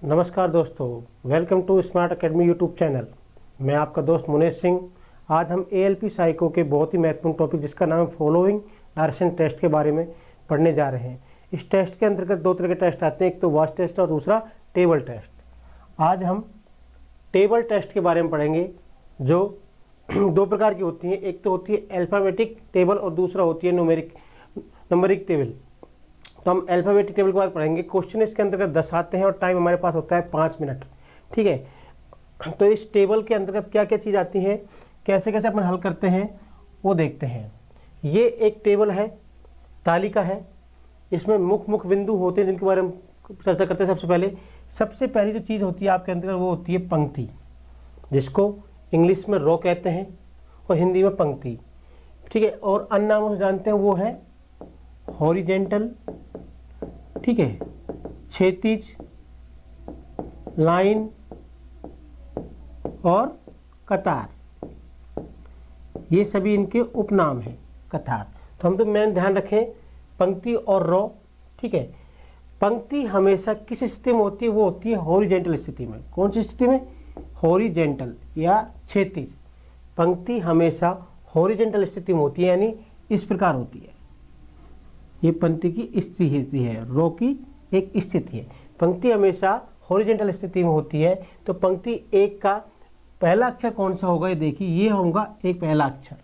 नमस्कार दोस्तों, welcome to Smart Academy YouTube channel. मैं आपका दोस्त मुनेश सिंह। आज हम एएलपी साइको के बहुत ही महत्वपूर्ण टॉपिक जिसका नाम फॉलोइंग डायरेक्शन टेस्ट के बारे में पढ़ने जा रहे हैं। इस टेस्ट के अंतर्गत दो तरह के टेस्ट आते हैं, एक तो वॉच टेस्ट और दूसरा टेबल टेस्ट। आज हम टेबल टेस्ट के बारे में पढ़ेंगे जो दो प्रकार की होती हैं। एक तो होती है अल्फ़ाबेटिक टेबल और दूसरा होती है नंबरिक टेबल। तो हम अल्फ़ाबेटिक टेबल के बाद पढ़ेंगे। क्वेश्चन इसके अंतर्गत 10 आते हैं और टाइम हमारे पास होता है 5 मिनट। ठीक है, तो इस टेबल के अंतर्गत क्या क्या चीज़ आती है, कैसे कैसे अपन हल करते हैं वो देखते हैं। ये एक टेबल है, तालिका है। इसमें मुख्य बिंदु होते हैं जिनके बारे में चर्चा करते हैं। सबसे पहली जो चीज़ होती है आपके अंतर्गत वो होती है पंक्ति, जिसको इंग्लिश में रो कहते हैं और हिंदी में पंक्ति। ठीक है, और अन्य नामों से जानते हैं वो है हॉरिजेंटल, ठीक है, क्षैतिज, लाइन और कतार। ये सभी इनके उपनाम हैं। कतार तो हम तो मेन ध्यान रखें पंक्ति और रो। ठीक है, पंक्ति हमेशा किस स्थिति में होती है, वो होती है हॉरिजेंटल स्थिति में। कौन सी स्थिति में? हॉरिजेंटल या क्षैतिज। पंक्ति हमेशा हॉरिजेंटल स्थिति में होती है, यानी इस प्रकार होती है। ये पंक्ति की स्थिति है, रो की एक स्थिति है। पंक्ति हमेशा हॉरिजेंटल स्थिति में होती है। तो पंक्ति एक का पहला अक्षर कौन सा होगा, ये देखिए, ये होगा एक पहला अक्षर।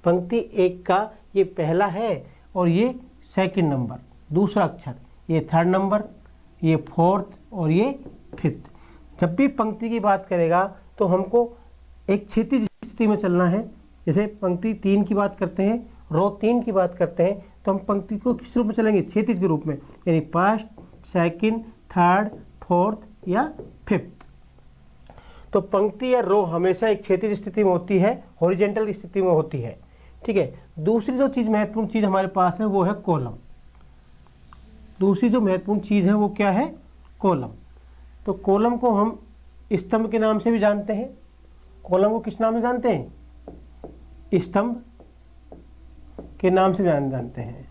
पंक्ति एक का ये पहला है और ये सेकंड नंबर, दूसरा अक्षर, ये थर्ड नंबर, ये फोर्थ और ये फिफ्थ। जब भी पंक्ति की बात करेगा तो हमको एक क्षैतिज स्थिति में चलना है। जैसे पंक्ति 3 की बात करते हैं, रो 3 की बात करते हैं, तो हम पंक्ति को किस रूप में चलेंगे? क्षैतिज के रूप में, यानी फर्स्ट, सेकंड, थर्ड, फोर्थ या फिफ्थ। तो पंक्ति या रो हमेशा एक क्षैतिज स्थिति में होती है, हॉरिजेंटल स्थिति में होती है। ठीक है, दूसरी जो चीज़ महत्वपूर्ण चीज़ हमारे पास है वो है कॉलम। दूसरी जो महत्वपूर्ण चीज़ है वो क्या है? कॉलम। तो कॉलम को हम स्तंभ के नाम से भी जानते हैं। कॉलम को किस नाम से जानते हैं? स्तंभ के नाम से जानते हैं।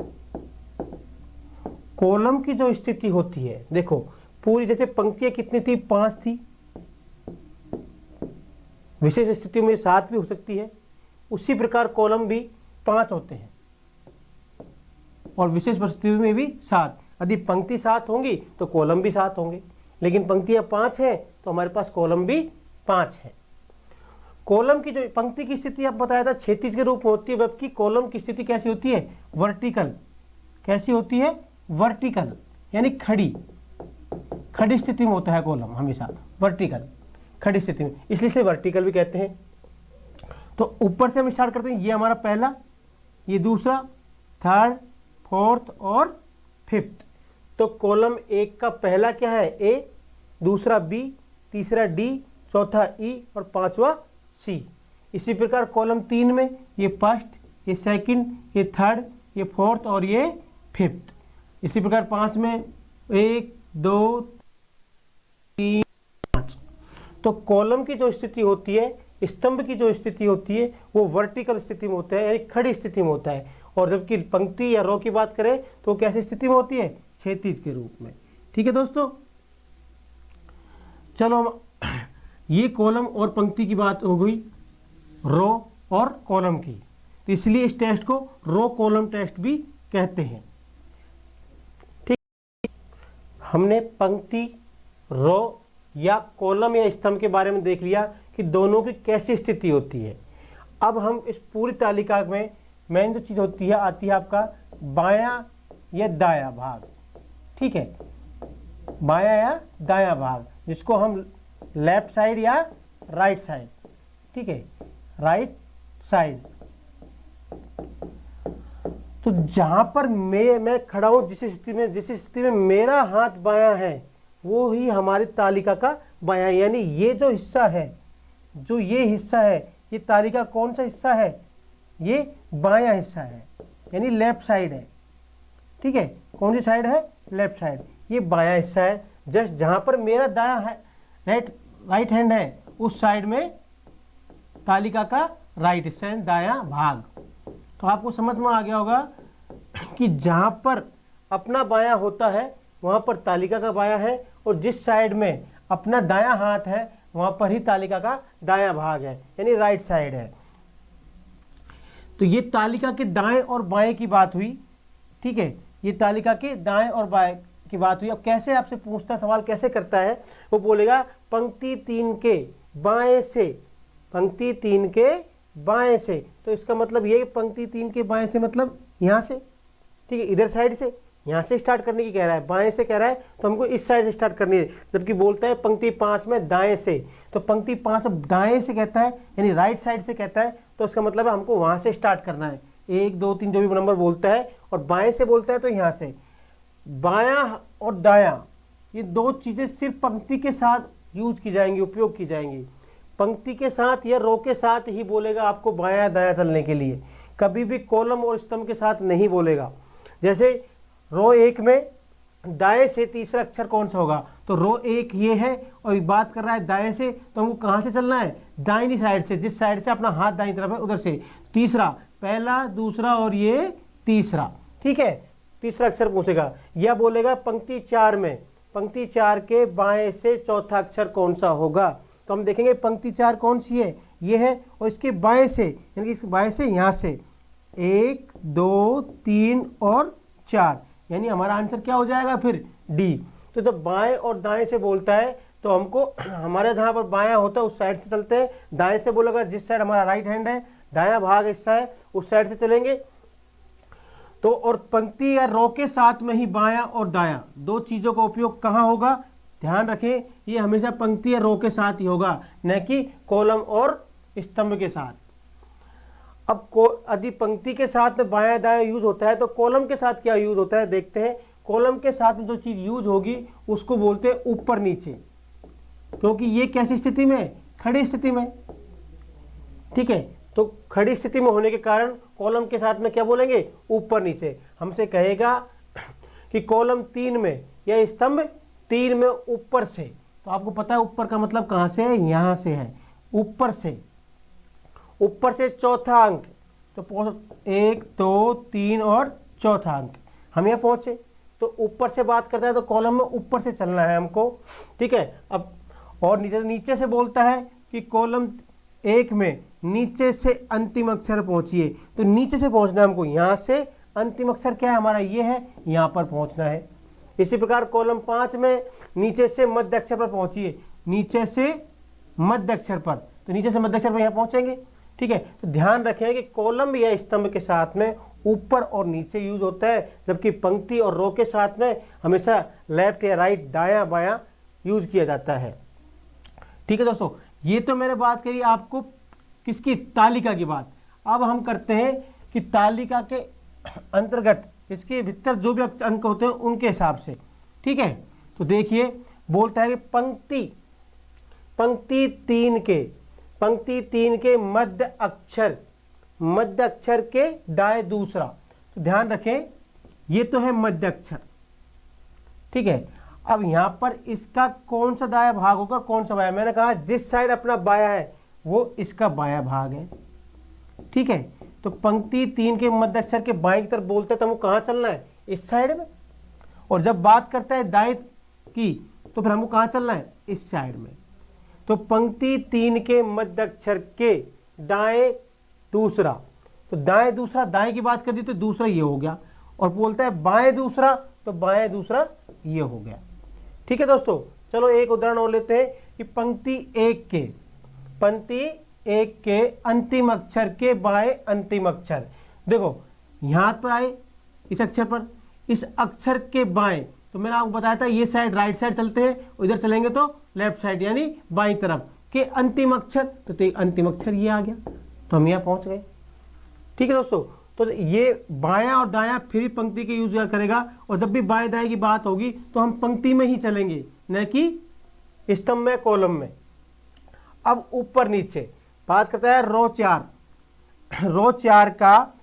कॉलम की जो स्थिति होती है, देखो पूरी, जैसे पंक्तियां कितनी थी? 5 थी। विशेष स्थिति में 7 भी हो सकती है। उसी प्रकार कॉलम भी 5 होते हैं और विशेष परिस्थिति में भी 7। यदि पंक्ति 7 होंगी तो कॉलम भी 7 होंगे, लेकिन पंक्तियां 5 हैं तो हमारे पास कॉलम भी 5 है। कॉलम की जो पंक्ति की स्थिति आप बताया था क्षैतिज के रूप में होती है, जबकि कॉलम की स्थिति कैसी होती है? वर्टिकल। कैसी होती है? वर्टिकल, यानी खड़ी स्थिति में होता है कॉलम हमेशा, वर्टिकल, खड़ी स्थिति में, इसलिए इसे वर्टिकल भी कहते हैं। तो ऊपर से हम स्टार्ट करते हैं। ये हमारा पहला, ये दूसरा, थर्ड, फोर्थ और फिफ्थ। तो कॉलम एक का पहला क्या है? ए, दूसरा बी, तीसरा डी, चौथा ई और पांचवा सी। इसी प्रकार कॉलम 3 में ये फर्स्ट, ये सेकंड, ये थर्ड, ये फोर्थ और ये फिफ्थ। इसी प्रकार 5 में 1, 2, 3, 5। तो कॉलम की जो स्थिति होती है, स्तंभ की जो स्थिति होती है, वो वर्टिकल स्थिति में होता है, यानी खड़ी स्थिति में होता है। और जबकि पंक्ति या रो की बात करें तो कैसी स्थिति में होती है? क्षैतिज के रूप में। ठीक है दोस्तों, चलो हम ये कॉलम और पंक्ति की बात हो गई, रो और कॉलम की। तो इसलिए इस टेस्ट को रो कॉलम टेस्ट भी कहते हैं। ठीक, हमने पंक्ति, रो या कॉलम या स्तंभ के बारे में देख लिया कि दोनों की कैसी स्थिति होती है। अब हम इस पूरी तालिका में मेन जो चीज़ होती है आती है आपका बायां या दायां भाग। ठीक है, बायां या दायां भाग, जिसको हम लेफ्ट साइड या राइट साइड, ठीक है, राइट साइड। तो जहां पर मैं खड़ा हूं, जिस स्थिति में मेरा हाथ बायां है, वो ही हमारी तालिका का बायां, यानी ये जो हिस्सा है, जो ये हिस्सा है, ये तालिका कौन सा हिस्सा है? ये बायां हिस्सा है, यानी लेफ्ट साइड है। ठीक है, कौन सी साइड है? Left side. ये बायां हिस्सा है। जस्ट जहां पर मेरा दायां है, राइट हैंड है, उस साइड में तालिका का राइट हिस्सा है, दायां भाग। तो आपको समझ में आ गया होगा कि जहां पर अपना बायां होता है वहां पर तालिका का बायां है, और जिस साइड में अपना दायां हाथ है वहां पर ही तालिका का दायां भाग है, यानी राइट साइड है। तो ये तालिका के दाएं और बाएं की बात हुई, ठीक है, ये तालिका के दाएं और बाएं की बात हुई। अब कैसे आपसे पूछता सवाल कैसे करता है, वो बोलेगा पंक्ति 3 के बाएं से, पंक्ति 3 के बाएं से, तो इसका मतलब ये पंक्ति 3 के बाएं से मतलब यहाँ से, ठीक है, इधर साइड से, यहाँ से स्टार्ट करने की कह रहा है, बाएं से कह रहा है तो हमको इस साइड से स्टार्ट करनी है। जबकि बोलता है पंक्ति 5 में दाएं से, तो पंक्ति 5 दाएं से कहता है यानी राइट साइड से कहता है, तो इसका मतलब है हमको वहां से स्टार्ट करना है, 1 2 3 जो भी नंबर बोलता है, और बाएं से बोलता है तो यहाँ से। बायां और दायां ये दो चीजें सिर्फ पंक्ति के साथ यूज की जाएंगी, उपयोग की जाएंगी। पंक्ति के साथ या रो के साथ ही बोलेगा आपको बायां दायां चलने के लिए, कभी भी कॉलम और स्तंभ के साथ नहीं बोलेगा। जैसे रो 1 में दाएं से तीसरा अक्षर कौन सा होगा, तो रो 1 ये है और बात कर रहा है दाएं से, तो हमको कहां से चलना है, दाहिनी साइड से, जिस साइड से अपना हाथ दाईं तरफ है उधर से। तीसरा, पहला, दूसरा और ये तीसरा, ठीक है, तीसरा अक्षर पूछेगा। या बोलेगा पंक्ति 4 में, पंक्ति 4 के बाएं से चौथा अक्षर कौन सा होगा, तो हम देखेंगे पंक्ति 4 कौन सी है, ये है, और इसके बाएं से यानी कि इसके बाएं से यहाँ से 1 2 3 और 4, यानी हमारा आंसर क्या हो जाएगा फिर डी। तो जब बाएं और दाएं से बोलता है तो हमको हमारे जहाँ पर बायां होता है उस साइड से चलते हैं, दाएं से बोलेगा जिस साइड हमारा राइट हैंड है, दायां भाग हिस्सा है उस साइड से चलेंगे। तो और पंक्ति या रो के साथ में ही बायां और दायां दो चीजों का उपयोग कहाँ होगा, ध्यान रखें, ये हमेशा पंक्ति या रो के साथ ही होगा, न कि कॉलम और स्तंभ के साथ। अब यदि पंक्ति के साथ में बायां दायां यूज होता है तो कॉलम के साथ क्या यूज होता है देखते हैं। कॉलम के साथ में जो चीज यूज होगी उसको बोलते हैं ऊपर नीचे, क्योंकि ये कैसी स्थिति में, खड़ी स्थिति में, ठीक है। तो खड़ी स्थिति में होने के कारण कॉलम के साथ में क्या बोलेंगे, ऊपर नीचे। हमसे कहेगा कि कॉलम 3 में या स्तंभ 3 में ऊपर से, तो आपको पता है ऊपर का मतलब कहां से है, यहां से है, ऊपर से, ऊपर से चौथा अंक, तो 1 2 3 और चौथा अंक हम यहाँ पहुंचे, तो ऊपर से बात करता है तो कॉलम में ऊपर से चलना है हमको, ठीक है। अब और नीचे से बोलता है कि कॉलम 1 में नीचे से अंतिम अक्षर पहुंचिए, तो नीचे से पहुंचना है हमको, यहाँ से अंतिम अक्षर क्या है हमारा, ये है, यहाँ पर पहुंचना है। इसी प्रकार कॉलम 5 में नीचे से मध्य अक्षर पर पहुंचिए, नीचे से मध्य अक्षर पर, तो नीचे से मध्य अक्षर पर यहाँ पहुंचेंगे, ठीक है। तो ध्यान रखें कि कॉलम या स्तंभ के साथ में ऊपर और नीचे यूज होता है, जबकि पंक्ति और रो के साथ में हमेशा लेफ्ट या राइट, दायां बायां यूज किया जाता है, ठीक है दोस्तों। ये तो मैंने बात करी आपको किसकी, तालिका की बात। अब हम करते हैं कि तालिका के अंतर्गत इसके भीतर जो भी अंक होते हैं उनके हिसाब से, ठीक है। तो देखिए बोलता है कि पंक्ति 3 के मध्य अक्षर के दाएं दूसरा, तो ध्यान रखें ये तो है मध्य अक्षर, ठीक है। अब यहां पर इसका कौन सा दायां भाग होगा, कौन सा बायां, मैंने कहा जिस साइड अपना बायां है वो इसका बायां भाग है, ठीक है। तो पंक्ति 3 के मध्य अक्षर के बाएं की तरफ बोलते हैं तो हमको कहां चलना है, इस साइड में, और जब बात करता है दाएं की तो फिर हमको कहां चलना है, इस साइड में। तो पंक्ति 3 के मध्य अक्षर के दाएं दूसरा, तो दाएं दूसरा, दाएं की बात कर दी तो दूसरा ये हो गया, और बोलता है बाएं दूसरा, तो बाएं दूसरा ये हो गया, ठीक है दोस्तों। चलो एक उदाहरण और लेते हैं कि पंक्ति 1 के अंतिम अक्षर के बाएं अंतिम अक्षर, देखो यहां पर आए इस अक्षर पर, इस अक्षर के बाएं, तो मैंने आपको बताया था ये साइड राइट साइड चलते हैं, इधर चलेंगे तो लेफ्ट साइड यानी बाईं तरफ के अंतिम अक्षर, तो अंतिम अक्षर ये आ गया, तो हम यहाँ पहुंच गए, ठीक है दोस्तों। तो ये बायां और दायां फिर पंक्ति के यूज करेगा, और जब भी बाएं दाएं की बात होगी तो हम पंक्ति में ही चलेंगे, न कि स्तंभ में, कॉलम में। अब ऊपर नीचे बात करता है रो 4 का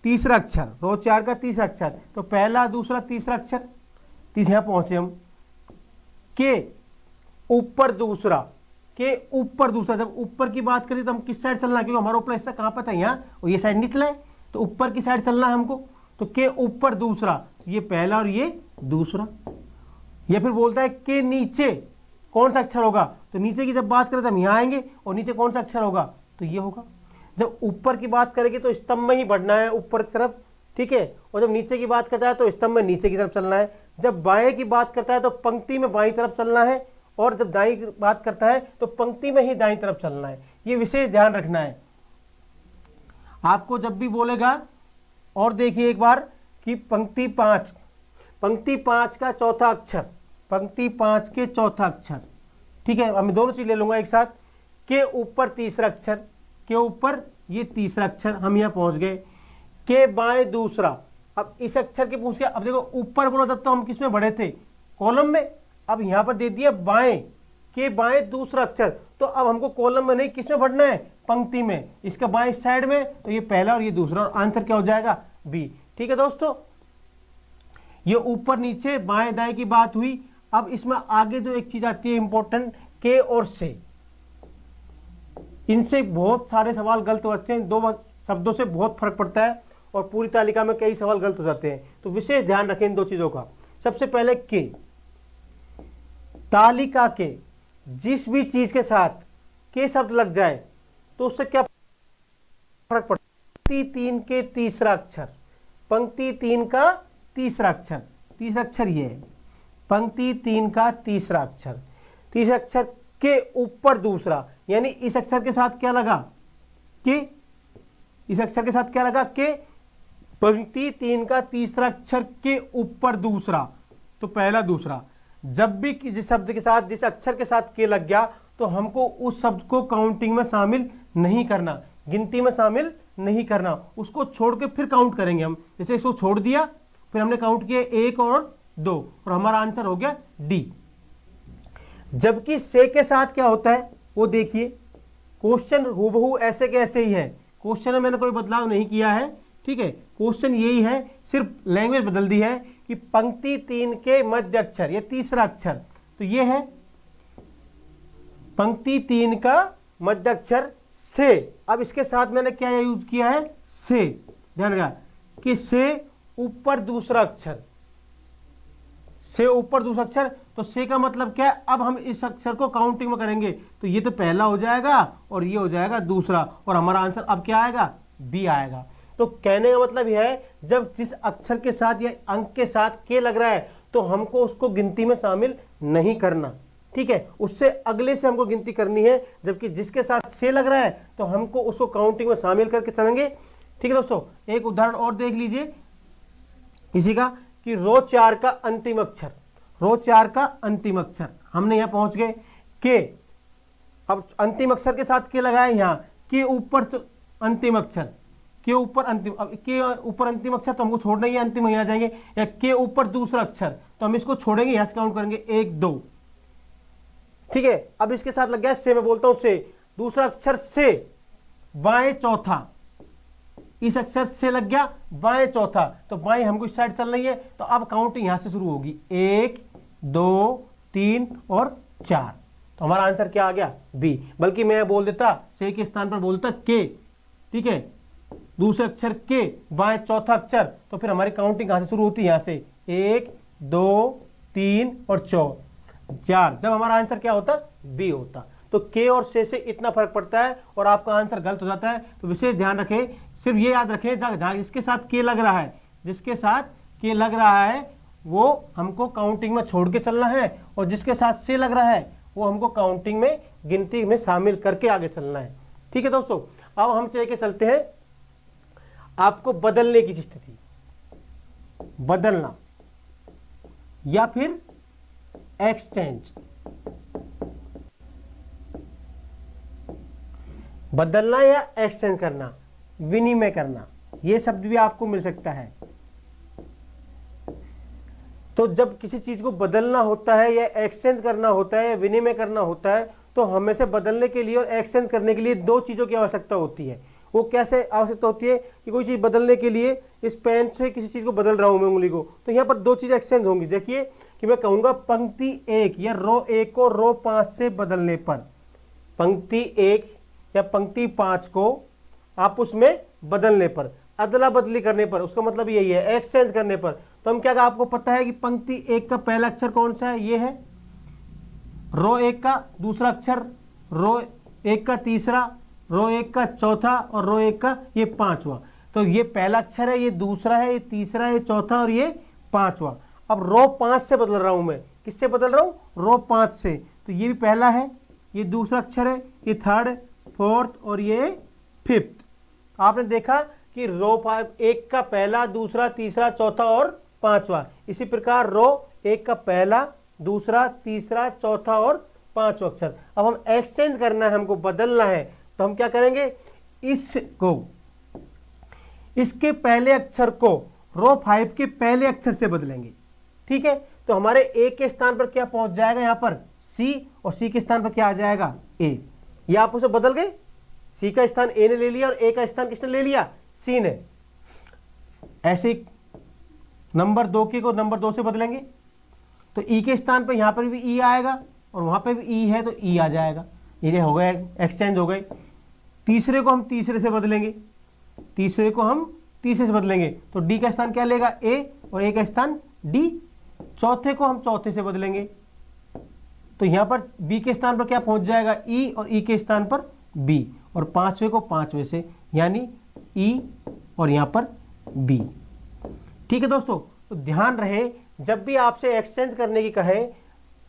तीसरा अक्षर, तो पहला दूसरा तीसरा अक्षर, यहां पहुंचे हम, के ऊपर दूसरा, जब ऊपर की बात करें तो हम किस साइड चलना है, क्योंकि हमारा ऊपर हिस्सा कहां पर था, यहाँ, और ये साइड निचला है, तो ऊपर की साइड चलना है हमको, तो के ऊपर दूसरा, ये पहला और ये दूसरा, या फिर बोलता है के नीचे कौन सा अक्षर होगा, तो नीचे की जब बात करें तो हम यहाँ आएंगे और नीचे कौन सा अक्षर होगा, तो ये होगा। जब ऊपर की बात करेंगे तो स्तंभ में ही बढ़ना है ऊपर की तरफ, ठीक है, और जब नीचे की बात करता है तो स्तंभ में नीचे की तरफ चलना है। जब बाएं की बात करता है तो पंक्ति में बाईं तरफ चलना है, और जब दाईं की बात करता है तो पंक्ति में ही दाईं तरफ चलना है। ये विशेष ध्यान रखना है आपको जब भी बोलेगा। और देखिए एक बार कि पंक्ति 5 का चौथा अक्षर, पंक्ति 5 के चौथा अक्षर, ठीक है, मैं दोनों चीज ले लूंगा एक साथ। के ऊपर तीसरा अक्षर, के ऊपर ये तीसरा अक्षर, हम यहाँ पहुंच गए। के बाएं दूसरा, अब इस अक्षर के पूछ के, अब देखो ऊपर बोला तब तो हम किस में बढ़े थे, कॉलम में, अब यहाँ पर दे दिया बाएं, के बाएं दूसरा अक्षर, तो अब हमको कॉलम में नहीं किस में बढ़ना है, पंक्ति में, इसका बाएं साइड में, तो ये पहला और ये दूसरा, और आंसर क्या हो जाएगा, बी। ठीक है दोस्तों, ये ऊपर नीचे बाएं दाएं की बात हुई। अब इसमें आगे जो एक चीज आती है इंपॉर्टेंट, के और से, इनसे बहुत सारे सवाल गलत बचते हैं, दो शब्दों से बहुत फर्क पड़ता है और पूरी तालिका में कई सवाल गलत हो जाते हैं, तो विशेष ध्यान रखें इन दो चीजों का। सबसे पहले के, तालिका के जिस भी चीज के साथ के शब्द लग जाए तो उससे क्या फर्क पड़ता है। पंक्ति 3 के तीसरा अक्षर, पंक्ति 3 का तीसरा अक्षर, तीसरा अक्षर ये है, पंक्ति 3 का तीसरा अक्षर, तीसरा अक्षर के ऊपर दूसरा, यानी इस अक्षर के साथ क्या लगा, के, इस अक्षर के साथ क्या लगा, के, पंक्ति 3 का तीसरा अक्षर के ऊपर दूसरा, तो पहला दूसरा। जब भी जिस शब्द के साथ, जिस अक्षर के साथ के लग गया तो हमको उस शब्द को काउंटिंग में शामिल नहीं करना, गिनती में शामिल नहीं करना, उसको छोड़ के फिर काउंट करेंगे हम। जैसे इसको छोड़ दिया, फिर हमने काउंट किया 1 और 2 और हमारा आंसर हो गया डी। जबकि से के साथ क्या होता है वो देखिए, क्वेश्चन हूबहू ऐसे के ऐसे ही है, क्वेश्चन में मैंने कोई बदलाव नहीं किया है, ठीक है, क्वेश्चन यही है, सिर्फ लैंग्वेज बदल दी है कि पंक्ति 3 के मध्य अक्षर, ये तीसरा अक्षर, तो ये है पंक्ति 3 का मध्य अक्षर से। अब इसके साथ मैंने क्या यूज किया है, से, ध्यान रखा कि से ऊपर दूसरा अक्षर, से ऊपर दूसरा अक्षर, तो से का मतलब क्या है, अब हम इस अक्षर को काउंटिंग में करेंगे, तो ये तो पहला हो जाएगा और ये हो जाएगा दूसरा, और हमारा आंसर अब क्या आएगा, बी आएगा। तो कहने का मतलब यह है, जब जिस अक्षर के साथ या अंक के साथ के लग रहा है तो हमको उसको गिनती में शामिल नहीं करना, ठीक है, उससे अगले से हमको गिनती करनी है। जबकि जिसके साथ से लग रहा है तो हमको उसको काउंटिंग में शामिल करके चलेंगे। ठीक है दोस्तों, एक उदाहरण और देख लीजिए इसी का, कि रो 4 का अंतिम अक्षर, रो 4 का अंतिम अक्षर, हमने यहां पहुंच गए के, अब अंतिम अक्षर के साथ के लगाए, यहां के ऊपर अंतिम अक्षर, के ऊपर अंतिम, अब के ऊपर अंतिम अक्षर तो हमको छोड़ना ही है, अंतिम यहां जाएंगे, या के ऊपर दूसरा अक्षर तो हम इसको छोड़ेंगे, यहां से काउंट करेंगे 1 2, ठीक है। अब इसके साथ लग गया से, मैं बोलता हूं से, दूसरा अक्षर से, बाएं चौथा, इस अक्षर से लग गया बाएं चौथा, तो बाएं हमको इस साइड चल रही है, तो अब काउंटिंग यहां से शुरू होगी 1 2 3 और 4, तो हमारा आंसर क्या आ गया, बी। बल्कि मैं बोल देता से के स्थान पर बोलता के, ठीक है, दूसरे अक्षर के, बाएं चौथा अक्षर, तो फिर हमारी काउंटिंग कहां से शुरू होती है, यहां से 1 2 3 और 4, जब हमारा आंसर क्या होता, बी होता। तो के और से इतना फर्क पड़ता है और आपका आंसर गलत हो जाता है, तो विशेष ध्यान रखें, सिर्फ ये याद रखें जहां जिसके साथ के लग रहा है, जिसके साथ के लग रहा है वो हमको काउंटिंग में छोड़ के चलना है, और जिसके साथ से लग रहा है वो हमको काउंटिंग में, गिनती में शामिल करके आगे चलना है। ठीक है दोस्तों, अब हम लेके चलते हैं आपको बदलने की स्थिति, बदलना या फिर एक्सचेंज। बदलना या एक्सचेंज करना, विनिमय करना, यह शब्द भी आपको मिल सकता है। तो जब किसी चीज को बदलना होता है या एक्सचेंज करना होता है या विनिमय करना होता है, तो हमें से बदलने के लिए और एक्सचेंज करने के लिए दो चीजों की आवश्यकता होती है। वो कैसे आवश्यकता होती है कि कोई चीज बदलने के लिए, इस पेन से किसी चीज को बदल रहा हूं मैं उंगली को, तो यहां पर दो चीजें एक्सचेंज होंगी। देखिए कि मैं कहूंगा पंक्ति 1 या रो 1 को रो 5 से बदलने पर, पंक्ति 1 या पंक्ति 5 को आप उसमें बदलने पर, अदला बदली करने पर, उसका मतलब यही है एक्सचेंज करने पर, तो हम क्या, आपको पता है कि पंक्ति 1 का पहला अक्षर कौन सा है, ये है। रो 1 का दूसरा अक्षर, रो 1 का तीसरा, रो 1 का चौथा और रो 1 का ये पांचवा। तो ये पहला अक्षर है, ये दूसरा है, ये तीसरा है, ये चौथा और ये पांचवा। अब रो 5 से बदल रहा हूं मैं, किससे बदल रहा हूं, रो 5 से। तो ये भी पहला है, ये दूसरा अक्षर है, ये थर्ड, फोर्थ और ये फिफ्थ। आपने देखा कि रो 1 का पहला, दूसरा, तीसरा, चौथा और पांचवा। इसी प्रकार रो 1 का पहला, दूसरा, तीसरा, चौथा और पांचवा अक्षर। अब हम एक्सचेंज करना है, हमको बदलना है, तो हम क्या करेंगे, इसके पहले अक्षर को रो 5 के पहले अक्षर से बदलेंगे। ठीक है, तो हमारे ए के स्थान पर क्या पहुंच जाएगा, यहां पर सी, और सी के स्थान पर क्या आ जाएगा, ए। ये आप उसे बदल गए, सी का स्थान ए ने ले लिया और ए का स्थान किसने ले लिया, सी ने। ऐसे ही नंबर 2 के को नंबर 2 से बदलेंगे, तो ई के स्थान पर यहां पर भी ई आएगा और वहां पर भी ई है तो ई आ जाएगा। ये हो गए, एक्सचेंज हो गए। तीसरे को हम तीसरे से बदलेंगे, तीसरे को हम तीसरे से बदलेंगे, तो डी का स्थान क्या लेगा, ए, और ए का स्थान डी। चौथे को हम चौथे से बदलेंगे, तो यहां पर बी के स्थान पर क्या पहुंच जाएगा, ई, और ई के स्थान पर बी, और पांचवे को पांचवे से, यानी ई और यहां पर बी। ठीक है दोस्तों, तो ध्यान रहे, जब भी आपसे एक्सचेंज करने की कहे,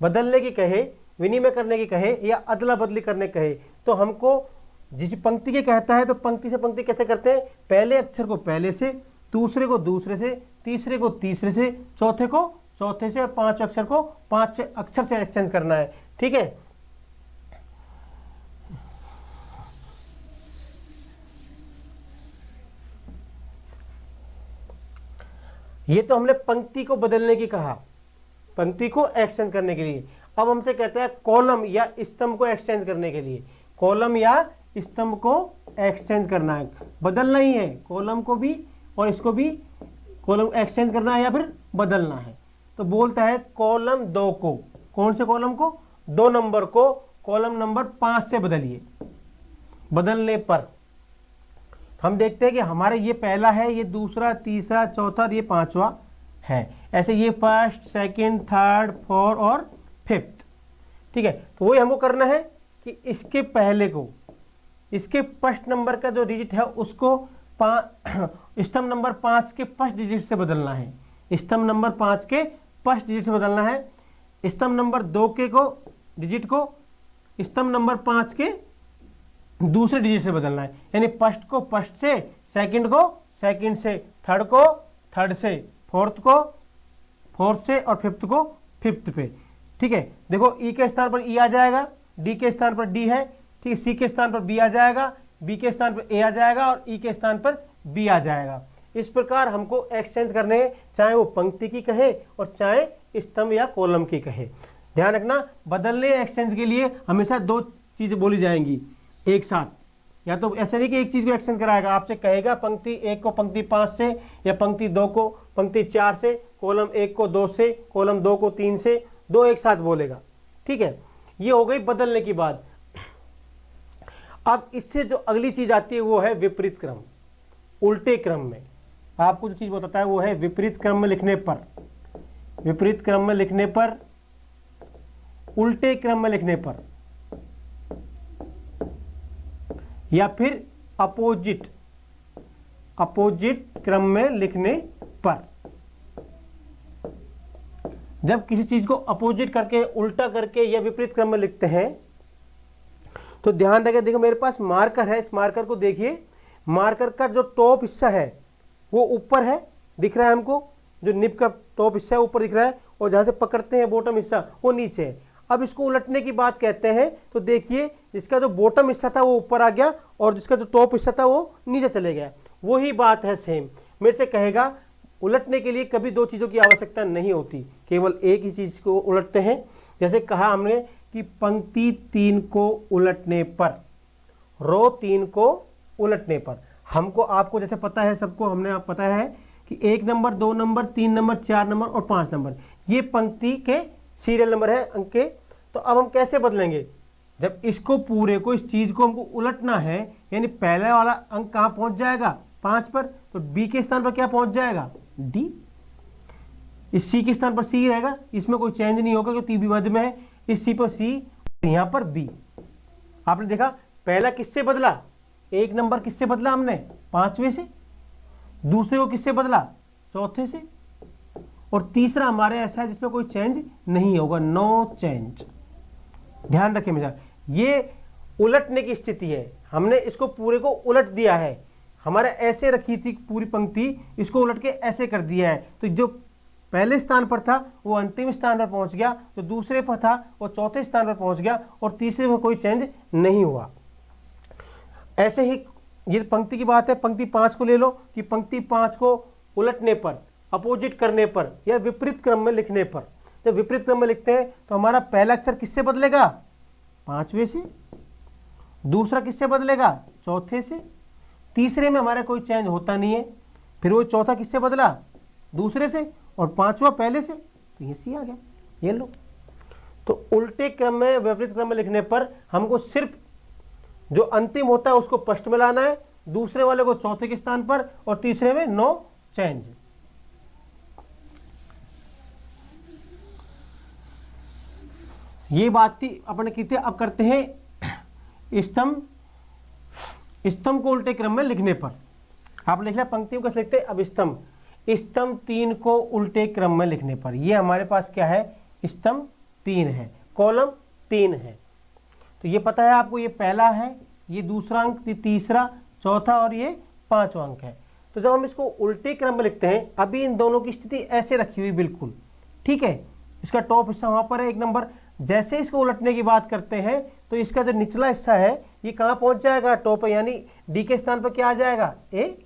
बदलने की कहे, विनिमय करने की कहे या अदला बदली करने कहे, तो हमको जिस पंक्ति के कहता है तो पंक्ति से पंक्ति कैसे करते हैं, पहले अक्षर को पहले से, दूसरे को दूसरे से, तीसरे को तीसरे से, चौथे को चौथे से, और पांच अक्षर को पांच अक्षर से एक्सचेंज करना है। ठीक है, ये तो हमने पंक्ति को बदलने की कहा, पंक्ति को एक्सचेंज करने के लिए। अब हमसे कहता है कॉलम या स्तंभ को एक्सचेंज करने के लिए, कॉलम या स्तंभ को एक्सचेंज करना है, बदलना ही है, कॉलम को भी और इसको भी कॉलम एक्सचेंज करना है या फिर बदलना है। तो बोलता है कॉलम 2 को, कौन से कॉलम को, 2 नंबर को कॉलम नंबर 5 से बदलिए। बदलने पर हम देखते हैं कि हमारे ये पहला है, ये दूसरा, तीसरा, चौथा और ये पांचवा है। ऐसे ये फर्स्ट, सेकंड, थर्ड, फोर्थ और फिफ्थ। ठीक है, तो वही हमको करना है कि इसके पहले को, इसके फर्स्ट नंबर का जो डिजिट है उसको स्तंभ नंबर 5 के फर्स्ट डिजिट से बदलना है, स्तंभ नंबर 5 के फर्स्ट डिजिट से बदलना है। स्तंभ नंबर 2 के को डिजिट को स्तंभ नंबर 5 के दूसरे डिजिट से बदलना है, यानी फर्स्ट को फर्स्ट से, सेकंड को सेकंड से, थर्ड को थर्ड से, फोर्थ को फोर्थ से और फिफ्थ को फिफ्थ पे। ठीक है, देखो ई के स्थान पर ई आ जाएगा, डी के स्थान पर डी है, ठीक है, सी के स्थान पर बी आ जाएगा, बी के स्थान पर ए आ जाएगा और ई के स्थान पर बी आ जाएगा। इस प्रकार हमको एक्सचेंज करने हैं, चाहे वो पंक्ति की कहे और चाहे स्तंभ या कॉलम की कहे। ध्यान रखना, बदलने एक्सचेंज के लिए हमेशा 2 चीजें बोली जाएंगी एक साथ, या तो ऐसे नहीं कि एक चीज को एक्सचेंज कराएगा, आपसे कहेगा पंक्ति 1 को पंक्ति 5 से, या पंक्ति 2 को पंक्ति 4 से, कॉलम 1 को 2 से, कॉलम 2 को 3 से, 2 एक साथ बोलेगा। ठीक है, ये हो गई बदलने की बात। अब इससे जो अगली चीज आती है वो है विपरीत क्रम, उल्टे क्रम में। आपको जो चीज बताता है वो है विपरीत क्रम में लिखने पर, विपरीत क्रम में लिखने पर, उल्टे क्रम में लिखने पर, या फिर अपोजिट क्रम में लिखने पर। जब किसी चीज को अपोजिट करके, उल्टा करके या विपरीत क्रम में लिखते हैं तो ध्यान रखें, देखो मेरे पास मार्कर है, इस मार्कर को देखिए, मार्कर का जो टॉप हिस्सा है वो ऊपर है, दिख रहा है हमको, जो निब का टॉप हिस्सा है ऊपर दिख रहा है, और जहां से पकड़ते हैं बॉटम हिस्सा वो नीचे है। अब इसको उलटने की बात कहते हैं, तो देखिए जिसका जो बॉटम हिस्सा था वो ऊपर आ गया और जिसका जो टॉप हिस्सा था वो नीचे चले गया। वही बात है सेम, मेरे से कहेगा उलटने के लिए कभी 2 चीज़ों की आवश्यकता नहीं होती, केवल एक ही चीज़ को उलटते हैं। जैसे कहा हमने कि पंक्ति 3 को उलटने पर, रो 3 को उलटने पर, हमको आपको जैसे पता है, सबको हमने आप पता है कि 1 नंबर, 2 नंबर, 3 नंबर, 4 नंबर और 5 नंबर ये पंक्ति के सीरियल नंबर है, अंक के। तो अब हम कैसे बदलेंगे, जब इसको पूरे को, इस चीज को हमको उलटना है, यानी पहले वाला अंक कहां पहुंच जाएगा, 5 पर, तो बी के स्थान पर क्या पहुंच जाएगा, डी। इस सी के स्थान पर सी रहेगा, इसमें कोई चेंज नहीं होगा क्योंकि बी मध्य में है, इस सी पर सी, यहाँ पर बी। आपने देखा पहला किससे बदला, एक नंबर किससे बदला हमने, 5वें से, दूसरे को किससे बदला, चौथे से, और तीसरा हमारे ऐसा है जिसमें कोई चेंज नहीं होगा, नो चेंज। ध्यान रखें मेरा, ये उलटने की स्थिति है, हमने इसको पूरे को उलट दिया है, हमारे ऐसे रखी थी पूरी पंक्ति, इसको उलट के ऐसे कर दिया है, तो जो पहले स्थान पर था वो अंतिम स्थान पर पहुंच गया, जो दूसरे पर था वो चौथे स्थान पर पहुंच गया, और तीसरे में कोई चेंज नहीं हुआ। ऐसे ही ये पंक्ति की बात है, पंक्ति 5 को ले लो कि पंक्ति 5 को उलटने पर, अपोजिट करने पर या विपरीत क्रम में लिखने पर, जब विपरीत क्रम में लिखते हैं तो हमारा पहला अक्षर किससे बदलेगा, 5वें से, दूसरा किससे बदलेगा, चौथे से, तीसरे में हमारा कोई चेंज होता नहीं है, फिर वो चौथा किससे बदला, दूसरे से, और पांचवा पहले से, तो ये सी आ गया। ये लो, तो उल्टे क्रम में विपरीत क्रम में लिखने पर हमको सिर्फ जो अंतिम होता है उसको फर्स्ट में लाना है, दूसरे वाले को चौथे के स्थान पर, और तीसरे में नो चेंज। ये बात थी अपने की थी। अब करते हैं स्तंभ, स्तंभ को उल्टे क्रम में लिखने पर। आप लिख लिया पंक्तियों को लिखते, अब स्तंभ, स्तंभ 3 को उल्टे क्रम में लिखने पर, ये हमारे पास क्या है, स्तंभ 3 है, कॉलम 3 है। तो ये पता है आपको, ये पहला है, ये दूसरा अंक, ये तीसरा, चौथा, और ये 5वां अंक है। तो जब हम इसको उल्टे क्रम में लिखते हैं, अभी इन दोनों की स्थिति ऐसे रखी हुई बिल्कुल, ठीक है, इसका टॉप हिस्सा वहां पर है 1 नंबर। जैसे इसको उलटने की बात करते हैं तो इसका जो निचला हिस्सा है ये कहाँ पहुंच जाएगा, टॉप, यानी डी के स्थान पर क्या आ जाएगा, ए,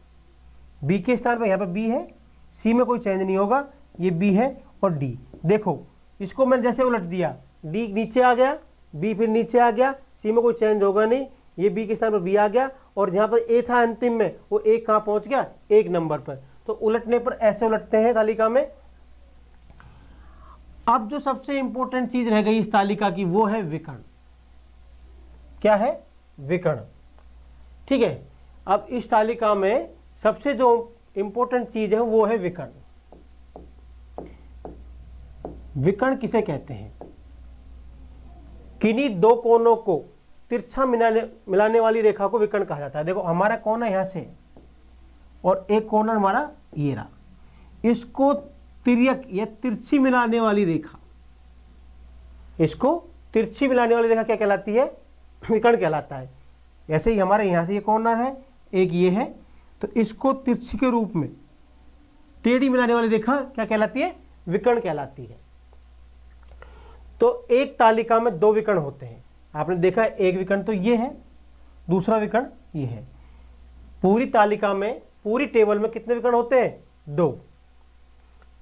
बी के स्थान पर यहाँ पर बी है, सी में कोई चेंज नहीं होगा, ये बी है, और डी। देखो इसको मैंने जैसे उलट दिया, डी नीचे आ गया, बी फिर नीचे आ गया, सी में कोई चेंज होगा नहीं, ये बी के स्थान पर बी आ गया, और जहाँ पर ए था अंतिम में वो ए कहाँ पहुंच गया, 1 नंबर पर। तो उलटने पर ऐसे उलटते हैं तालिका में। अब जो सबसे इंपॉर्टेंट चीज रह गई इस तालिका की वो है विकर्ण। क्या है, विकर्ण, ठीक है। अब इस तालिका में सबसे जो इंपॉर्टेंट चीज है वो है विकर्ण। विकर्ण किसे कहते हैं, किन्हीं दो कोनों को तिरछा मिलाने वाली रेखा को विकर्ण कहा जाता है। देखो हमारा कोण है यहां से, और एक कोण हमारा ये रहा, इसको तिर्यक या तिरछी मिलाने वाली रेखा, इसको तिरछी मिलाने वाली रेखा क्या कहलाती है, विकर्ण कहलाता है। ऐसे ही हमारे यहां से ये कॉर्नर है, एक ये है, तो इसको तिरछी के रूप में टेढ़ी मिलाने वाली रेखा क्या कहलाती है, विकर्ण कहलाती है। तो एक तालिका में 2 विकर्ण होते हैं, आपने देखा एक विकर्ण तो ये है, दूसरा विकर्ण ये है। पूरी तालिका में, पूरी टेबल में कितने विकर्ण होते हैं, 2,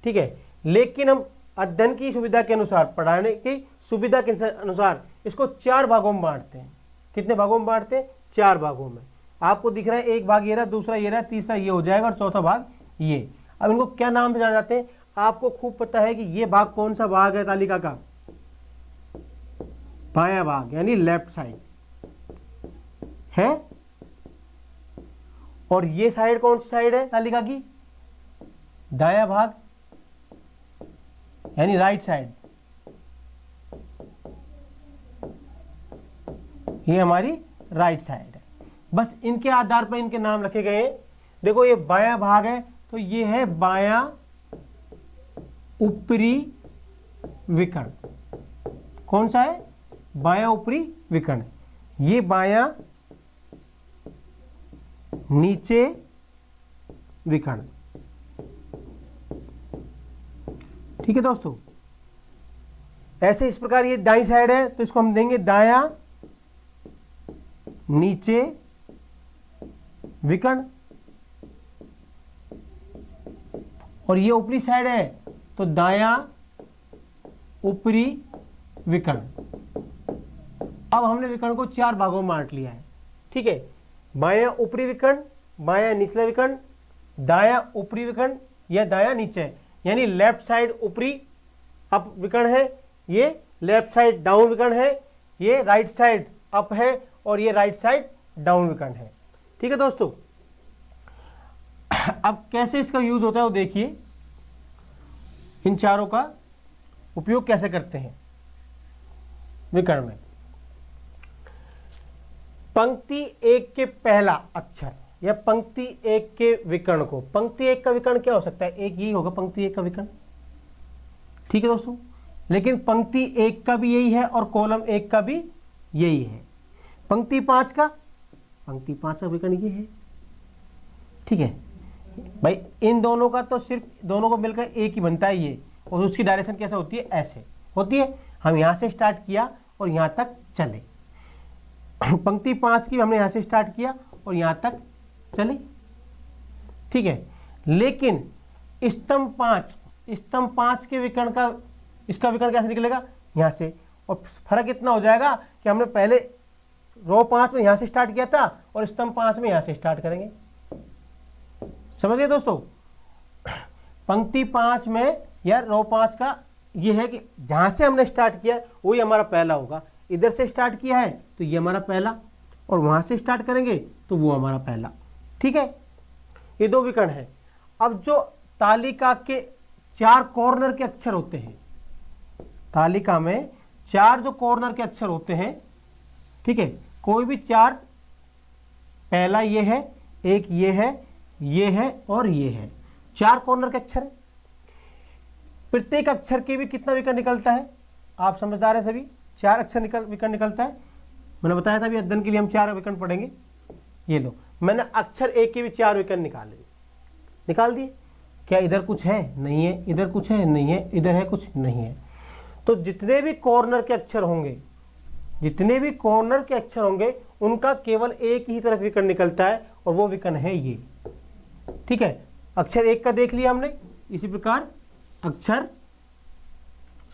ठीक है। लेकिन हम अध्ययन की सुविधा के अनुसार, पढ़ाने की सुविधा के अनुसार इसको 4 भागों में बांटते हैं। कितने भागों में बांटते हैं, 4 भागों में। आपको दिख रहा है एक भाग ये रहा, दूसरा ये रहा, तीसरा ये हो जाएगा, और चौथा भाग ये। अब इनको क्या नाम से जाने जाते हैं, आपको खूब पता है कि ये भाग कौन सा भाग है तालिका का, बायां भाग, यानी लेफ्ट साइड है, और ये साइड कौन सी साइड है तालिका की, दायां भाग, यानी राइट साइड। ये हमारी राइट साइड है। बस इनके आधार पर इनके नाम रखे गए हैं। देखो ये बायां भाग है तो ये है बायां ऊपरी विकर्ण। कौन सा है, बायां ऊपरी विकर्ण। ये बायां नीचे विकर्ण। ठीक है दोस्तों, ऐसे इस प्रकार ये दाईं साइड है तो इसको हम देंगे दायां नीचे विकर्ण, और ये ऊपरी साइड है तो दायां ऊपरी विकर्ण। अब हमने विकर्ण को 4 भागों में बांट लिया है, ठीक है। बायां ऊपरी विकर्ण, बायां निचला विकर्ण, दायां ऊपरी विकर्ण या दायां नीचे, यानी लेफ्ट साइड ऊपरी अप विकर्ण है, ये लेफ्ट साइड डाउन विकर्ण है, ये राइट साइड अप है, और ये राइट साइड डाउन विकर्ण है। ठीक है दोस्तों, अब कैसे इसका यूज होता है वो देखिए। इन चारों का उपयोग कैसे करते हैं विकर्ण में। पंक्ति एक के पहला अक्षर या पंक्ति एक के विकर्ण को, पंक्ति एक का विकर्ण क्या हो सकता है, एक यही होगा पंक्ति एक का विकर्ण, ठीक है दोस्तों। लेकिन पंक्ति एक का भी यही है और कॉलम एक का भी यही है। पंक्ति पांच का विकर्ण ये है, ठीक है भाई। इन दोनों का तो सिर्फ दोनों को मिलकर एक ही बनता है ये, और उसकी डायरेक्शन कैसे होती है, ऐसे होती है। हम यहां से स्टार्ट किया और यहां तक चले। पंक्ति पांच की हमने यहां से स्टार्ट किया और यहां तक चले, ठीक है। लेकिन स्तंभ पांच के विकर्ण का, इसका विकर्ण कैसे निकलेगा, यहां से। और फर्क इतना हो जाएगा कि हमने पहले रो 5 में यहां से स्टार्ट किया था और स्तंभ 5 में यहां से स्टार्ट करेंगे। समझ गए दोस्तों। पंक्ति 5 में या रो 5 का ये है कि जहां से हमने स्टार्ट किया वही हमारा पहला होगा। इधर से स्टार्ट किया है तो ये हमारा पहला, और वहां से स्टार्ट करेंगे तो वो हमारा पहला, ठीक है। ये दो विकर्ण है। अब जो तालिका के 4 कॉर्नर के अक्षर होते हैं, तालिका में 4 जो कॉर्नर के अक्षर होते हैं, ठीक है, कोई भी 4, पहला ये है, एक ये है और ये है, 4 कॉर्नर के अक्षर। प्रत्येक अक्षर के भी कितना विकर्ण निकलता है, आप समझदार है सभी, 4 अक्षर विकर्ण निकलता है। मैंने बताया था अभी अध्ययन के लिए हम 4 विकर्ण पढ़ेंगे। ये लो, मैंने अक्षर एक के भी 4 विकर्ण निकाल दिए। क्या इधर कुछ है, नहीं है, इधर कुछ है, नहीं है, इधर है कुछ, नहीं है। तो जितने भी कॉर्नर के अक्षर होंगे उनका केवल एक ही तरफ विकर्ण निकलता है, और वो विकर्ण है ये, ठीक है। अक्षर एक का देख लिया हमने। इसी प्रकार अक्षर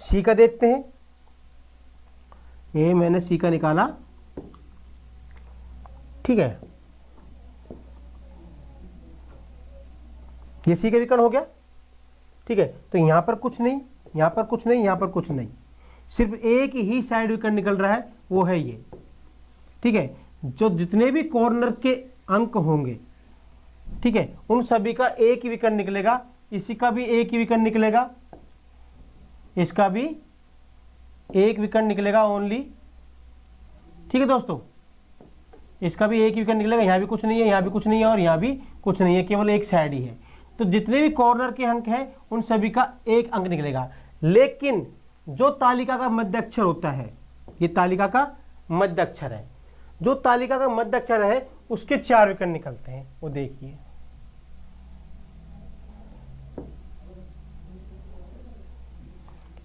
सी का देखते हैं। ये मैंने सी का निकाला, ठीक है। ये सी का विकर्ण हो गया, ठीक है। तो यहां पर कुछ नहीं, यहां पर कुछ नहीं, यहां पर कुछ नहीं, सिर्फ एक ही साइड विकर्ण निकल रहा है, वो है ये, ठीक है। जो जितने भी कॉर्नर के अंक होंगे, ठीक है, उन सभी का एक ही विकर्ण निकलेगा। इसी का भी एक ही विकर्ण निकलेगा, इसका भी एक विकर्ण निकलेगा ओनली, ठीक है दोस्तों। इसका भी एक ही विकर्ण निकलेगा। यहां भी कुछ नहीं है, यहां भी कुछ नहीं है और यहां भी कुछ नहीं है, केवल एक साइड ही है। तो जितने भी कॉर्नर के अंक हैं उन सभी का एक अंक निकलेगा। लेकिन जो तालिका का मध्य अक्षर होता है, ये तालिका का मध्य अक्षर है, जो तालिका का मध्य अक्षर है उसके 4 विकर्ण निकलते हैं। वो देखिए,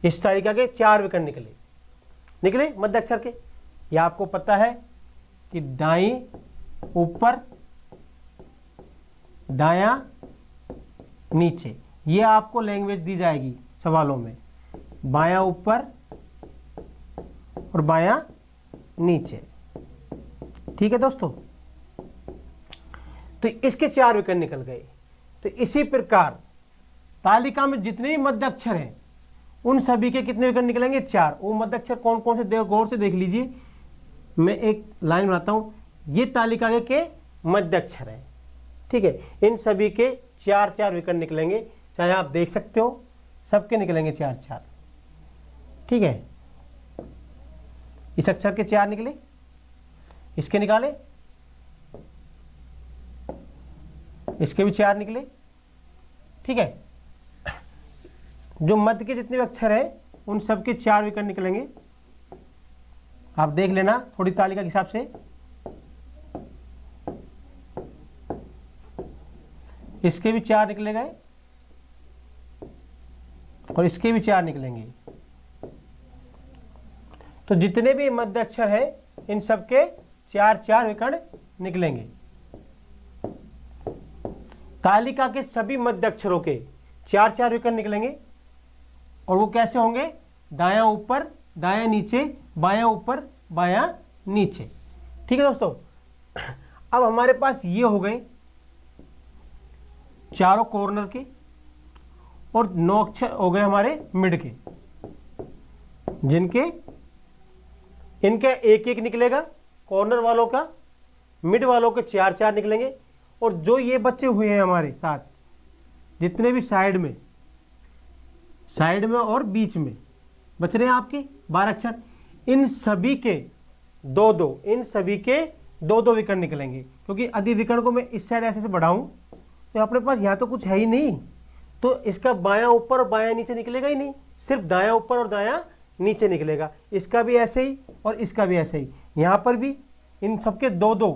इस तालिका के 4 विकर्ण निकले मध्य अक्षर के। ये आपको पता है कि दाईं ऊपर, दायां नीचे, ये आपको लैंग्वेज दी जाएगी सवालों में। बायां ऊपर और बायां नीचे, ठीक है दोस्तों। तो इसके 4 विकर्ण निकल गए। तो इसी प्रकार तालिका में जितने भी मध्य अक्षर हैं उन सभी के कितने विकर्ण निकलेंगे, 4। वो मध्य अक्षर कौन कौन से, गौर से देख लीजिए। मैं एक लाइन बनाता हूं, ये तालिका के मध्य अक्षर है, ठीक है। इन सभी के 4 विकर्ण निकलेंगे, चाहे आप देख सकते हो, सबके निकलेंगे 4, ठीक है। इस अक्षर के 4 निकले, इसके निकाले, इसके भी 4 निकले, ठीक है। जो मध्य के जितने भी अक्षर हैं उन सबके 4 विकर्ण निकलेंगे। आप देख लेना थोड़ी तालिका के हिसाब से। इसके भी 4 निकले गए और इसके भी 4 निकलेंगे। तो जितने भी मध्य अक्षर हैं इन सबके 4 विकर्ण निकलेंगे। तालिका के सभी मध्य अक्षरों के 4 विकर्ण निकलेंगे, और वो कैसे होंगे, दायां ऊपर, दायां नीचे, बायां ऊपर, बायां नीचे, ठीक है दोस्तों। अब हमारे पास ये हो गए चारों कॉर्नर के, और 9 अक्षर हो गए हमारे मिड के, जिनके इनके एक निकलेगा कॉर्नर वालों का, मिड वालों के 4 निकलेंगे। और जो ये बचे हुए हैं हमारे साथ, जितने भी साइड में साइड में और बीच में बच रहे हैं आपके 12 अक्षर। इन सभी के दो दो विकर्ण निकलेंगे, क्योंकि यदि विकर्ण को मैं इस साइड ऐसे से बढ़ाऊं तो अपने पास यहाँ तो कुछ है ही नहीं, तो इसका बायां ऊपर और बायां नीचे निकलेगा ही नहीं, सिर्फ दायां ऊपर और दायां नीचे निकलेगा। इसका भी ऐसे ही और इसका भी ऐसे ही, यहाँ पर भी इन सबके दो दो।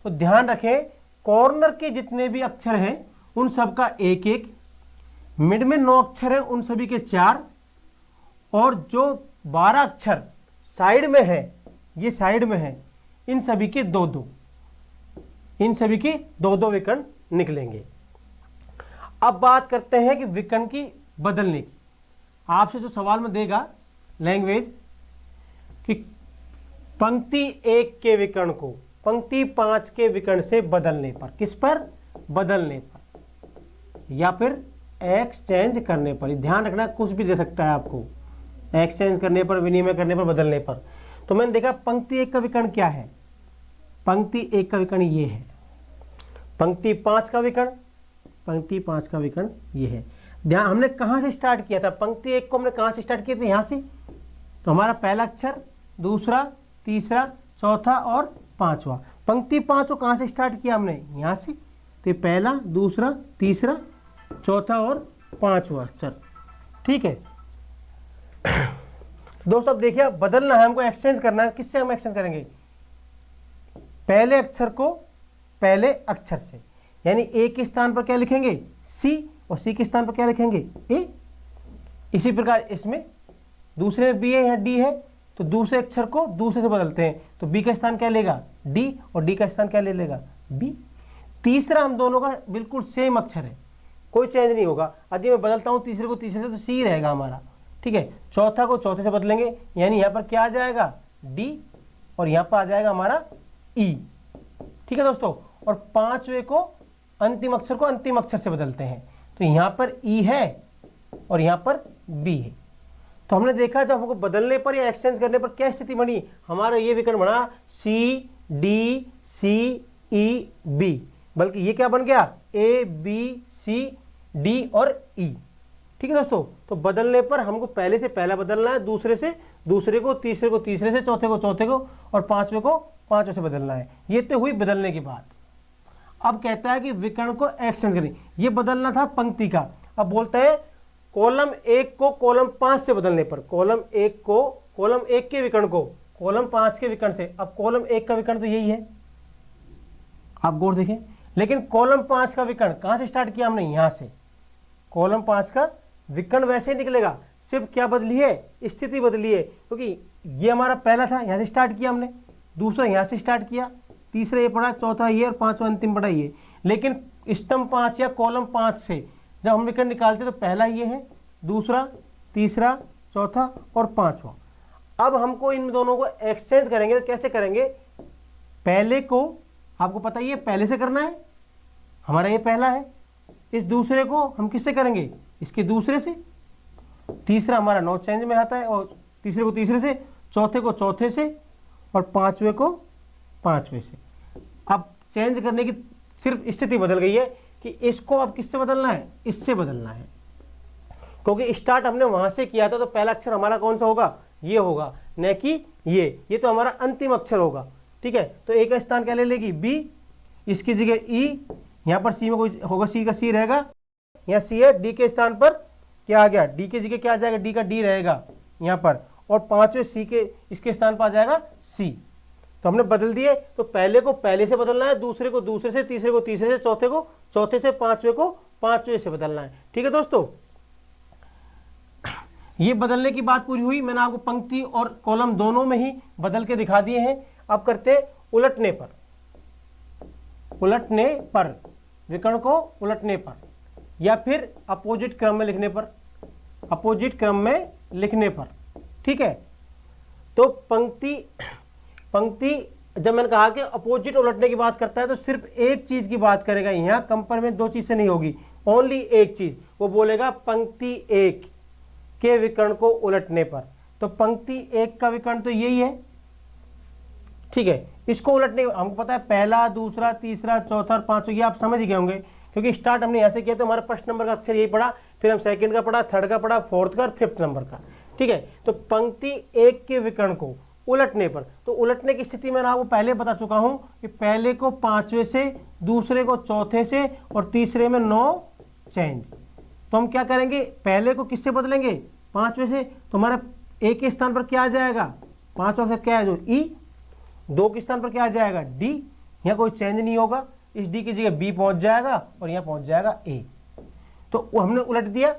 तो ध्यान रखें, कॉर्नर के जितने भी अक्षर हैं उन सबका एक एक, मिड में 9 अक्षर है उन सभी के 4, और जो 12 अक्षर साइड में है, ये साइड में है, इन सभी के दो दो, इन सभी के दो दो विकर्ण निकलेंगे। अब बात करते हैं कि विकर्ण की बदलने की। आपसे जो सवाल में देगा लैंग्वेज कि पंक्ति 1 के विकर्ण को पंक्ति 5 के विकर्ण से बदलने पर, किस पर? बदलने पर या फिर एक्सचेंज करने पर। ध्यान रखना, कुछ भी दे सकता है आपको, एक्सचेंज करने पर, विनिमय करने पर, बदलने पर। तो मैंने देखा पंक्ति 1 का विकर्ण क्या है, पंक्ति 1 का विकर्ण ये है, पंक्ति 5 का विकर्ण, पंक्ति 5 का विकर्ण ये है। ध्यान, हमने कहाँ से स्टार्ट किया था? पंक्ति 1 को हमने कहाँ से स्टार्ट किया था? यहाँ से। तो हमारा पहला अक्षर, दूसरा, तीसरा, चौथा और पांचवा। पंक्ति 5 को कहाँ से स्टार्ट किया हमने? यहाँ से। तो पहला, दूसरा, तीसरा, चौथा और पांचवा अक्षर, ठीक है। दोस्तों अब देखिए, बदलना है हमको, एक्सचेंज करना है। किससे हम एक्सचेंज करेंगे? पहले अक्षर को पहले अक्षर से, यानी ए के स्थान पर क्या लिखेंगे? सी, और सी के स्थान पर क्या लिखेंगे? ए। इसी प्रकार इसमें दूसरे में बी है, यहाँ डी है, तो दूसरे अक्षर को दूसरे से बदलते हैं, तो बी का स्थान क्या लेगा? डी, और डी का स्थान क्या ले लेगा? बी। तीसरा हम दोनों का बिल्कुल सेम अक्षर है, कोई चेंज नहीं होगा। यदि मैं बदलता हूँ तीसरे को तीसरे से, तो सी रहेगा हमारा, ठीक है। चौथा को चौथे से बदलेंगे, यानी यहाँ पर क्या आ जाएगा? डी, और यहाँ पर आ जाएगा हमारा ई, ठीक है दोस्तों। और पांचवे को, अंतिम अक्षर को अंतिम अक्षर से बदलते हैं, तो यहाँ पर ई है और यहाँ पर बी है। तो हमने देखा जब हमको बदलने पर या एक्सचेंज करने पर क्या स्थिति बनी, हमारा ये विकर्ण बना C D C E B, बल्कि ये क्या बन गया? ए बी सी डी और ई, ठीक है दोस्तों। तो बदलने पर हमको पहले से पहला बदलना है, दूसरे से दूसरे को, तीसरे को तीसरे से, चौथे को चौथे को, और पांचवे को पांचवे से बदलना है। ये तो हुई बदलने की बात। अब कहता है कि विकर्ण को एक्सचेंज करें, ये बदलना था पंक्ति का। अब बोलते हैं कॉलम 1 को कॉलम 5 से बदलने पर, कॉलम 1 को कॉलम 1 के विकर्ण को कॉलम 5 के विकर्ण से। अब कॉलम 1 का विकर्ण तो यही है, आप गौर देखें, लेकिन कॉलम 5 का विकर्ण कहां से स्टार्ट किया हमने? यहां से। कॉलम 5 का विकर्ण वैसे ही निकलेगा, सिर्फ क्या बदली है? स्थिति बदली है, क्योंकि ये हमारा पहला था, यहां से स्टार्ट किया हमने, दूसरा यहां से स्टार्ट किया, तीसरा ये पढ़ा, चौथा ये, और पांचवा अंतिम पढ़ा ये। लेकिन स्तंभ 5 या कॉलम 5 से जब हम विकर्ण निकालते तो पहला ये है, दूसरा, तीसरा, चौथा और पांचवा। अब हमको इन दोनों को एक्सचेंज करेंगे, तो कैसे करेंगे? पहले को आपको पता ही है पहले से करना है, हमारा ये पहला है, इस दूसरे को हम किससे करेंगे? इसके दूसरे से। तीसरा हमारा नो चेंज में आता है, और तीसरे को तीसरे से, चौथे को चौथे से, और पांचवे को पांचवे से। अब चेंज करने की सिर्फ स्थिति बदल गई है कि इसको अब किससे बदलना है? इससे बदलना है, क्योंकि स्टार्ट हमने वहां से किया था, तो पहला अक्षर हमारा कौन सा होगा? ये होगा, न कि ये तो हमारा अंतिम अक्षर होगा, ठीक है। तो ए का स्थान क्या ले लेगी? बी, इसकी जगह ई, यहाँ पर सी में कोई होगा, सी का सी रहेगा, यहाँ सी है, डी के स्थान पर क्या आ गया? डी की जगह क्या आ जाएगा? डी का डी रहेगा यहाँ पर, और पांचवें सी के इसके स्थान पर आ जाएगा सी। तो हमने बदल दिए, तो पहले को पहले से बदलना है, दूसरे को दूसरे से, तीसरे को तीसरे से, चौथे को चौथे से, पांचवे को पांचवे से बदलना है, ठीक है दोस्तों। ये बदलने की बात पूरी हुई, मैंने आपको पंक्ति और कॉलम दोनों में ही बदल के दिखा दिए हैं। अब करते हैं उलटने पर। उलटने पर, विकर्ण को उलटने पर, या फिर अपोजिट क्रम में लिखने पर, अपोजिट क्रम में लिखने पर, ठीक है। तो पंक्ति जब मैंने कहा कि अपोजिट उलटने की बात करता है, तो सिर्फ एक चीज की बात करेगा, यहां कंपेयर में दो चीज से नहीं होगी, ओनली एक चीज। वो बोलेगा पंक्ति 1 के विकर्ण को उलटने पर। तो पंक्ति 1 का विकर्ण तो यही है, ठीक है। इसको उलटने हमको पता है पहला, दूसरा, तीसरा, चौथा और पांचवा, ये आप समझ गए होंगे, क्योंकि स्टार्ट हमने यहां से किया, तो हमारा फर्स्ट नंबर का अक्षर यही पड़ा फिर हम सेकंड का पढ़ा, थर्ड का पढ़ा, फोर्थ का और फिफ्थ नंबर का। ठीक है, तो पंक्ति एक के विकर्ण को उलटने पर, तो उलटने की स्थिति में मैं आपको पहले बता चुका हूं कि पहले को 5वें से, दूसरे को चौथे से और तीसरे में 9 चेंज। तो हम क्या करेंगे, पहले को किससे बदलेंगे, 5वें से। तो हमारा ए के स्थान पर क्या आ जाएगा, 5वां अक्षर क्या है जो ई, 2 के स्थान पर क्या आ जाएगा डी, यहाँ कोई चेंज नहीं होगा, इस डी की जगह बी पहुंच जाएगा और यहाँ पहुंच जाएगा ए। तो हमने उलट दिया,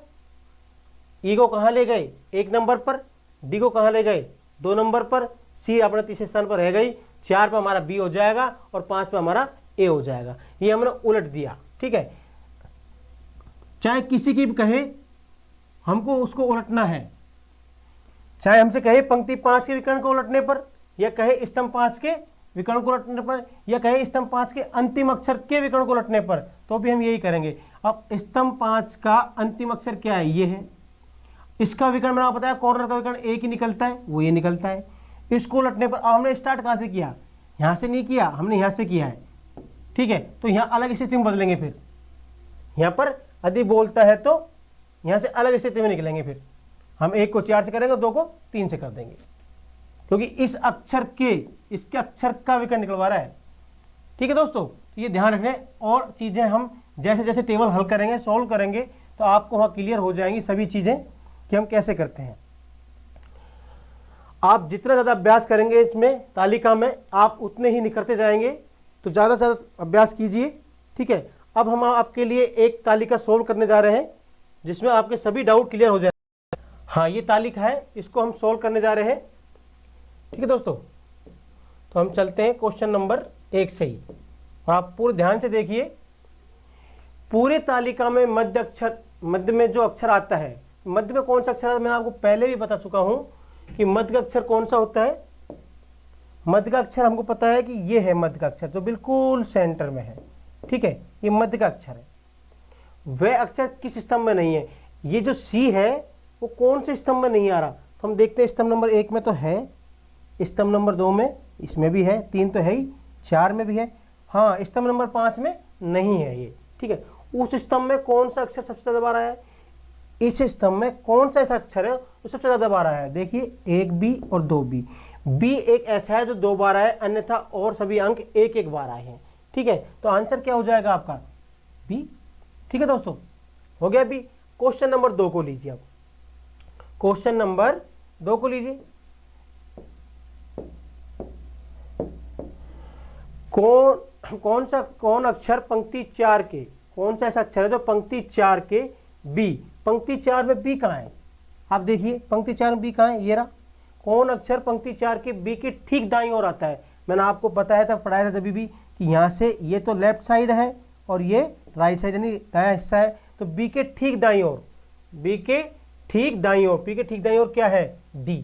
ई को कहाँ ले गए 1 नंबर पर, डी को कहाँ ले गए 2 नंबर पर, सी अपने तीसरे स्थान पर रह गई, 4 पर हमारा बी हो जाएगा और 5 पर हमारा ए हो जाएगा। ये हमने उलट दिया। ठीक है, चाहे किसी की भी कहे हमको उसको उलटना है, चाहे हमसे कहे पंक्ति 5 के विकर्ण को उलटने पर, या कहे स्तंभ 5 के विकर्ण को उलटने पर, या कहे स्तंभ 5 के अंतिम अक्षर के विकर्ण को उलटने पर, तो भी हम यही करेंगे। अब स्तंभ 5 का अंतिम अक्षर क्या है, ये है, इसका विकर्ण मैंने आपको बताया कॉर्नर का विकर्ण एक ही निकलता है, वो ये निकलता है। इसको उलटने पर अब हमने स्टार्ट कहाँ से किया, यहाँ से नहीं किया, हमने यहाँ से किया है। ठीक है, तो यहाँ अलग स्थिति में बदलेंगे, फिर यहाँ पर यदि बोलता है तो यहाँ से अलग स्थिति में निकलेंगे, फिर हम 1 को 4 से करेंगे, 2 को 3 से कर देंगे, क्योंकि इस अक्षर के, इसके अक्षर का विकर्ण निकलवा रहा है। ठीक है दोस्तों, ये ध्यान रखना है। और चीजें हम जैसे जैसे टेबल हल करेंगे, सॉल्व करेंगे, तो आपको वहां क्लियर हो जाएंगी सभी चीजें कि हम कैसे करते हैं। आप जितना ज्यादा अभ्यास करेंगे इसमें तालिका में, आप उतने ही निखरते जाएंगे। तो ज्यादा से ज्यादा अभ्यास कीजिए। ठीक है, अब हम आपके लिए एक तालिका सोल्व करने जा रहे हैं जिसमें आपके सभी डाउट क्लियर हो जाए। हाँ, ये तालिका है, इसको हम सोल्व करने जा रहे हैं। ठीक है दोस्तों, तो हम चलते हैं क्वेश्चन नंबर 1 से ही। आप पूरे ध्यान से देखिए, पूरे तालिका में मध्य अक्षर, मध्य में जो अक्षर आता है, मध्य में कौन सा अक्षर है, मैंने आपको पहले भी बता चुका हूं कि मध्य का अक्षर कौन सा होता है। मध्य का अक्षर हमको पता है कि ये है मध्य का अक्षर, जो बिल्कुल सेंटर में है। ठीक है, ये मध्य का अक्षर है। वह अक्षर किस स्तंभ में नहीं है, ये जो सी है वो कौन से स्तंभ में नहीं आ रहा, तो हम देखते हैं स्तंभ नंबर 1 में तो है, स्तंभ नंबर 2 में, इसमें भी है, 3 तो है ही, 4 में भी है। हाँ, स्तंभ नंबर 5 में नहीं है ये। ठीक है, उस स्तंभ में कौन सा अक्षर सबसे ज्यादा बार आया है, इस स्तंभ में कौन सा ऐसा अक्षर है जो सबसे ज्यादा बार आया है। देखिए 1 बी और 2 बी, बी एक ऐसा है जो 2 बार आया है, अन्यथा और सभी अंक 1-1 बार आए हैं। ठीक है, तो आंसर क्या हो जाएगा आपका बी। ठीक है दोस्तों, हो गया बी। क्वेश्चन नंबर 2 को लीजिए। अब क्वेश्चन नंबर 2 को लीजिए। कौन अक्षर पंक्ति 4 के, कौन सा ऐसा अक्षर है जो पंक्ति 4 के बी, पंक्ति 4 में बी कहाँ है, आप देखिए पंक्ति 4 में बी कहाँ है, ये रहा। कौन अक्षर पंक्ति 4 के बी के ठीक दाईं ओर आता है। मैंने आपको बताया था, पढ़ाया था तभी भी कि यहाँ से ये तो लेफ्ट साइड है और ये राइट साइड यानी दायां हिस्सा है, तो बी के ठीक दाईं ओर, बी के ठीक दाईं ओर, बी के ठीक दाईं ओर क्या है डी।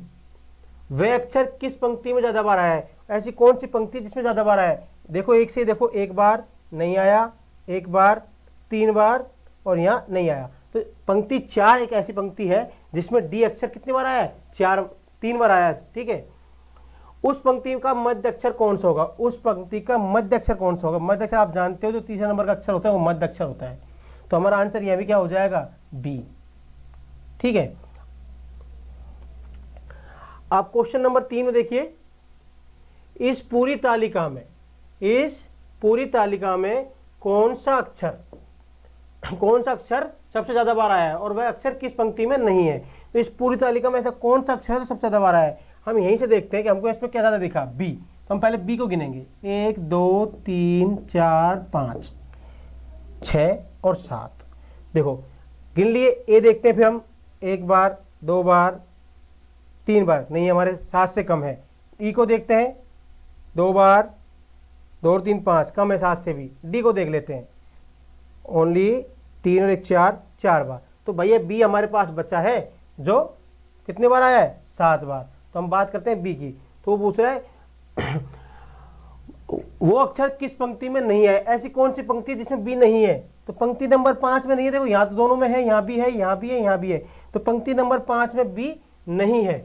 वह अक्षर किस पंक्ति में ज्यादा बार आया है, ऐसी कौन सी पंक्ति जिसमें ज्यादा बार आया है। देखो एक से देखो, 1 बार नहीं आया, 1 बार, 3 बार और यहाँ नहीं आया। तो पंक्ति 4 एक ऐसी पंक्ति है जिसमें डी अक्षर कितनी बार आया है, 3 बार आया है। ठीक है, उस पंक्ति का मध्य अक्षर कौन सा होगा, उस पंक्ति का मध्य अक्षर कौन सा होगा। मध्य अक्षर आप जानते हो जो तीसरे नंबर का अक्षर होता है वो मध्य अक्षर होता है। तो हमारा आंसर यह भी क्या हो जाएगा बी। ठीक है, आप क्वेश्चन नंबर 3 में देखिए, इस पूरी तालिका में कौन सा अक्षर सबसे ज्यादा बार आया है और वह अक्षर किस पंक्ति में नहीं है। तो इस पूरी तालिका में ऐसा कौन सा अक्षर है जो सबसे ज्यादा बार आया है। हम यहीं से देखते हैं कि हमको इसमें क्या ज्यादा दिखा, बी। तो हम पहले बी को गिनेंगे, 1 2 3 4 5 6 और 7। देखो गिन लिए। ए देखते हैं फिर हम, 1 बार, 2 बार, 3 बार, नहीं हमारे 7 से कम है। ई को देखते हैं, 2 बार, 2 और 3 5, कम है 7 से भी। डी को देख लेते हैं, ओनली 3 और 1 4 बार। तो भैया बी हमारे पास बचा है जो कितने बार आया है 7 बार। तो हम बात करते हैं बी की। तो वो पूछ रहा है वो अक्षर किस पंक्ति में नहीं है, ऐसी कौन सी पंक्ति जिसमें बी नहीं है। तो पंक्ति नंबर 5 में नहीं है। देखो यहाँ तो दोनों में है, यहाँ भी है, यहाँ भी है, यहाँ भी है। तो पंक्ति नंबर 5 में बी नहीं है।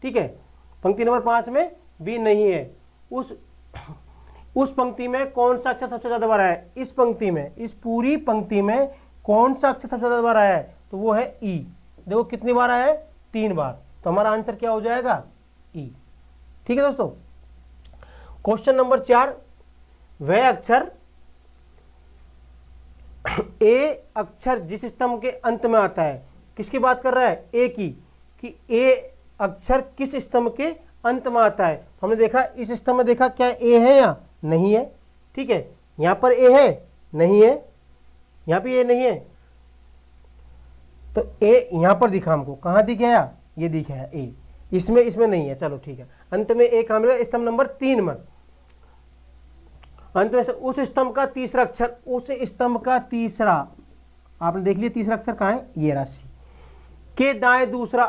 ठीक है, पंक्ति नंबर 5 में बी नहीं है। उस पंक्ति में कौन सा अक्षर सबसे ज्यादा बार आया है, इस पंक्ति में, इस पूरी पंक्ति में कौन सा अक्षर सबसे ज्यादा बार आया है। तो वो है ई। देखो कितनी बार आया है, 3 बार, तो हमारा आंसर क्या हो जाएगा, ई। ठीक है दोस्तों। क्वेश्चन नंबर 4, वह अक्षर ए अक्षर जिस स्तंभ के अंत में आता है, किसकी बात कर रहा है, ए की, कि ए अक्षर किस स्तंभ के अंत में आता है। हमने देखा इस स्तंभ में, देखा क्या ए है या नहीं है, ठीक है, यहां पर ए है, नहीं है, यहां पे ए नहीं है, तो ए यहां पर दिखा हमको, कहां दिखाया, ये दिखाया ए, इसमें नहीं है, चलो ठीक है। अंत में ए कहां मिलेगा, स्तंभ नंबर 3 में, अंत में से उस स्तंभ का तीसरा अक्षर, उस स्तंभ का तीसरा, आपने देख लिया तीसरा अक्षर कहां है, ये राशि के दाएं दूसरा,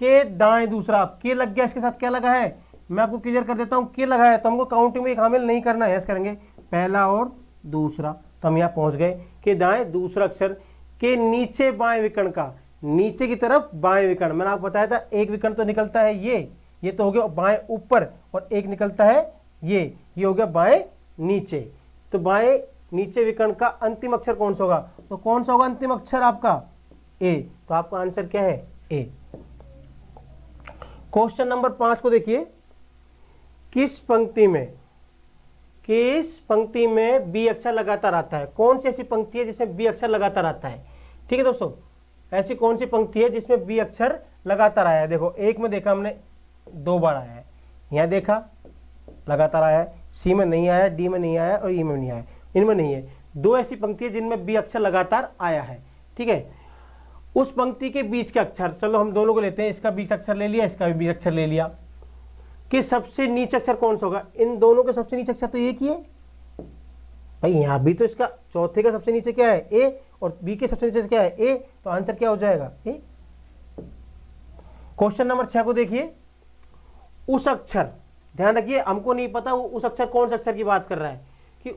के दाएं दूसरा, के लग गया, इसके साथ क्या लगा है, मैं आपको क्लियर कर देता हूं, के लगा है, तो हमको काउंटिंग में शामिल नहीं करना है, यस करेंगे, पहला और दूसरा, तो हम यहां पहुंच गए, के दाएं दूसरा अक्षर, के नीचे बाएं विकर्ण का, नीचे की तरफ बाएं विकर्ण, मैंने आपको बताया था एक विकर्ण तो निकलता है ये तो हो गया बाएं ऊपर, और एक निकलता है ये हो गया बाएं नीचे, तो बाएं नीचे विकर्ण का अंतिम अक्षर कौन सा होगा, तो कौन सा होगा अंतिम अक्षर आपका, ए, तो आपका आंसर क्या है, ए। क्वेश्चन नंबर 5 को देखिए, किस पंक्ति में बी अक्षर लगातार आता है, कौन सी ऐसी पंक्ति है जिसमें बी अक्षर लगातार आता है। ठीक है दोस्तों, ऐसी कौन सी पंक्ति है जिसमें बी अक्षर लगातार आया है। देखो एक में देखा हमने 2 बार आया है, यहां देखा लगातार आया है, सी में नहीं आया, डी में नहीं आया और ई में नहीं आया, इनमें नहीं है। 2 ऐसी पंक्ति है जिनमें बी अक्षर लगातार आया है। ठीक है, उस पंक्ति के बीच के अक्षर, चलो हम दोनों को लेते हैं, इसका बीच अक्षर ले लिया, इसका भी बीच अक्षर ले लिया, कि सबसे नीचे अक्षर कौन सा होगा, इन दोनों के सबसे नीचे अक्षर तो एक ही है भाई, यहां भी तो इसका चौथे का सबसे नीचे क्या है, ए, और बी के सबसे नीचे क्या है, ए, तो आंसर क्या हो जाएगा, ए। क्वेश्चन नंबर 6 को देखिए, उस अक्षर, ध्यान रखिए हमको नहीं पता वो उस अक्षर कौन सा अक्षर की बात कर रहा है, कि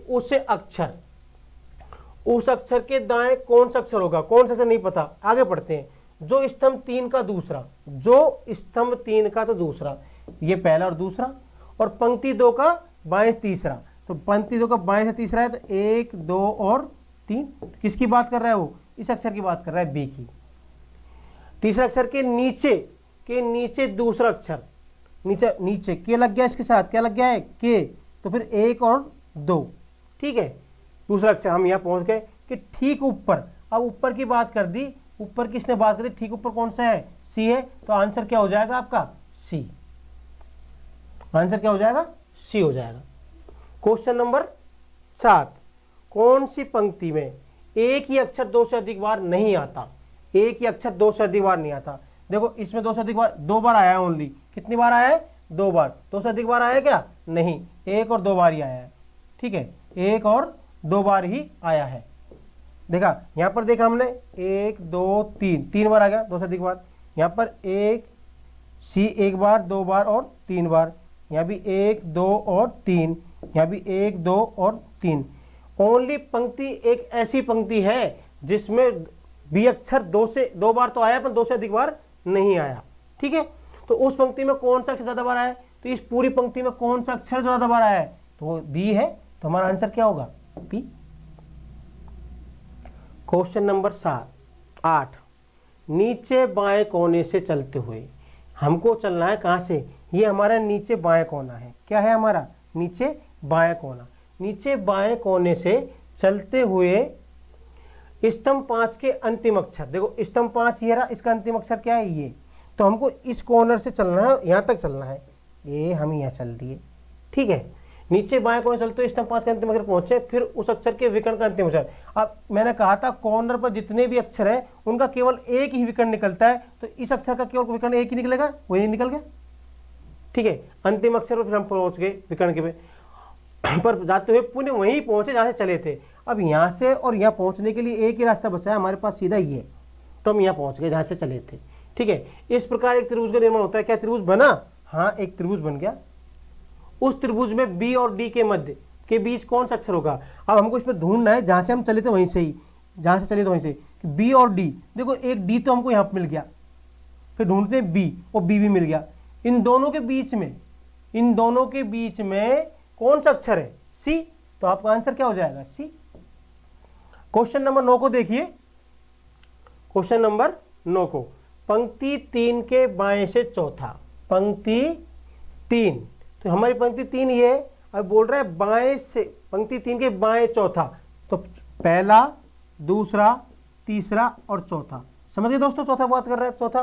उस अक्षर के दाएं कौन सा अक्षर होगा, कौन सा अक्षर नहीं पता, आगे पढ़ते हैं। जो स्तंभ 3 का दूसरा, जो स्तंभ 3 का तो दूसरा, ये पहला और दूसरा, और पंक्ति 2 का बाएं तीसरा, तो पंक्ति 2 का बाएं से तीसरा है, तो 1 2 और 3, किसकी बात कर रहा है वो, इस अक्षर की बात कर रहा है, बी की। तीसरा अक्षर के नीचे दूसरा अक्षर, नीचे के लग गया, इसके साथ क्या लग गया है, के, तो फिर 1 और 2, ठीक है, दूसरा अक्षर हम यहां पहुंच गए कि ठीक ऊपर, अब ऊपर की बात कर दी, ऊपर किसने बात कर दी, ठीक ऊपर कौन सा है, सी है, तो आंसर क्या हो जाएगा आपका, सी। आंसर क्या हो जाएगा, सी हो जाएगा। क्वेश्चन नंबर 7, कौन सी पंक्ति में एक ही अक्षर 2 से अधिक बार नहीं आता, एक ही अक्षर 2 से अधिक बार नहीं आता। देखो इसमें 2 से अधिक बार 2 बार आया है ओनली, कितनी बार आया है, 2 बार, 2 से अधिक बार आया है क्या, नहीं, 1 और 2 बार ही आया है। ठीक है, 1 और 2 बार ही आया है। देखा यहां पर, देखा हमने 1 2 3 बार आ गया, 2 से अधिक बार, यहां पर 1 सी 1 बार, 2 बार और 3 बार, यहाँ भी 1 2 और 3, यहाँ भी 1 2 और 3। ओनली पंक्ति एक ऐसी पंक्ति है जिसमें बी अक्षर 2 बार तो आया, पर 2 से अधिक बार नहीं आया। ठीक है, तो उस पंक्ति में कौन सा अक्षर ज्यादा बार आया है, तो इस पूरी पंक्ति में कौन सा अक्षर ज्यादा बार आया है, तो वो बी है, तो हमारा आंसर क्या होगा, बी। क्वेश्चन नंबर 8, नीचे बाएं कोने से चलते हुए, हमको चलना है कहां से, ये हमारा नीचे बाएं कोना है, क्या है हमारा, नीचे बाएं कोना। नीचे बाएं कोने से चलते हुए स्तंभ 5 के अंतिम अक्षर, देखो स्तंभ 5 ये रहा, इसका अंतिम अक्षर क्या है, ये, तो हमको इस कॉर्नर से चलना है, यहां तक चलना है, ये हम यहां चल दिए। ठीक है, नीचे बाएं कोने चलते हुए स्तंभ 5 के अंतिम अक्षर पहुंचे, फिर उस अक्षर के विकर्ण का अंतिम अक्षर। अब मैंने कहा था कॉर्नर पर जितने भी अक्षर है उनका केवल एक ही विकर्ण निकलता है, तो इस अक्षर का केवल विकर्ण एक ही निकलेगा, वही निकल गया। ठीक है, अंतिम अक्षर पर फिर हम पहुंच गए विकर्ण के पर जाते हुए पुनः वहीं पहुंचे जहां से चले थे। अब यहां से और यहां पहुंचने के लिए एक ही रास्ता बचा है हमारे पास, सीधा ये, तो हम यहां पहुंच गए जहां से चले थे। ठीक है, इस प्रकार एक त्रिभुज का निर्माण होता है। क्या त्रिभुज बना, हाँ एक त्रिभुज बन गया। उस त्रिभुज में बी और डी के मध्य के बीच कौन सा अक्षर होगा, अब हमको इसमें ढूंढना है, जहां से हम चले थे वहीं से ही, जहां से चले थे वहीं से, बी और डी। देखो एक डी तो हमको यहां पर मिल गया, फिर ढूंढते हैं बी, और बी भी मिल गया। इन दोनों के बीच में कौन सा अक्षर है, सी, तो आपका आंसर क्या हो जाएगा, सी। क्वेश्चन नंबर 9 को देखिए, क्वेश्चन नंबर 9 को, पंक्ति 3 के बाएं से चौथा, पंक्ति 3, तो हमारी पंक्ति 3 ये है, अब बोल रहा है बाएं से, पंक्ति 3 के बाएं चौथा, तो पहला, दूसरा, तीसरा और चौथा, समझ गए दोस्तों, चौथा बात कर रहा है, चौथा।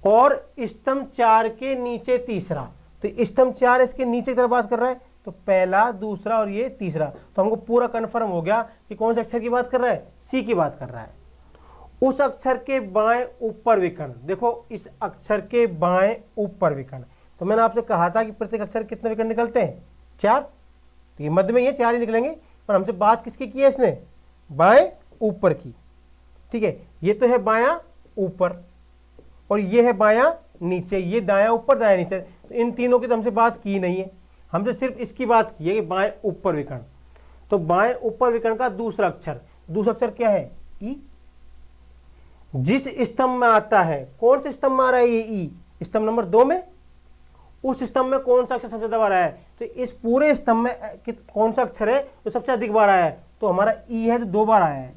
और स्तंभ 4 के नीचे तीसरा, तो स्तंभ 4 इसके नीचे की तरफ बात कर रहा है, तो पहला, दूसरा और ये तीसरा, तो हमको पूरा कंफर्म हो गया कि कौन से अक्षर की बात कर रहा है, सी की बात कर रहा है। उस अक्षर के बाएं ऊपर विकर्ण, देखो इस अक्षर के बाएं ऊपर विकर्ण, तो मैंने आपसे कहा था कि प्रत्येक अक्षर कितने विकर्ण निकलते हैं, 4, तो ये मध्य में ये 4 ही निकलेंगे, पर हमसे बात किसकी की है इसने, बाएं ऊपर की, ठीक है। ये तो है बायां ऊपर और ये है बायां नीचे, ये दायां ऊपर दायां नीचे, तो इन तीनों की तो हमसे बात की नहीं है, हमसे सिर्फ इसकी बात की है कि बाएं ऊपर विकर्ण। तो बाएं ऊपर विकर्ण का दूसरा अक्षर क्या है, ई। जिस स्तंभ में आता है, कौन से स्तंभ में आ रहा है ये ई, स्तंभ नंबर 2 में, उस स्तंभ में कौन सा अक्षर सबसे ज्यादा बार आया है, तो इस पूरे स्तंभ में कौन सा अक्षर है जो सबसे अधिक बार आया है, तो हमारा ई है, जो 2 बार आया है,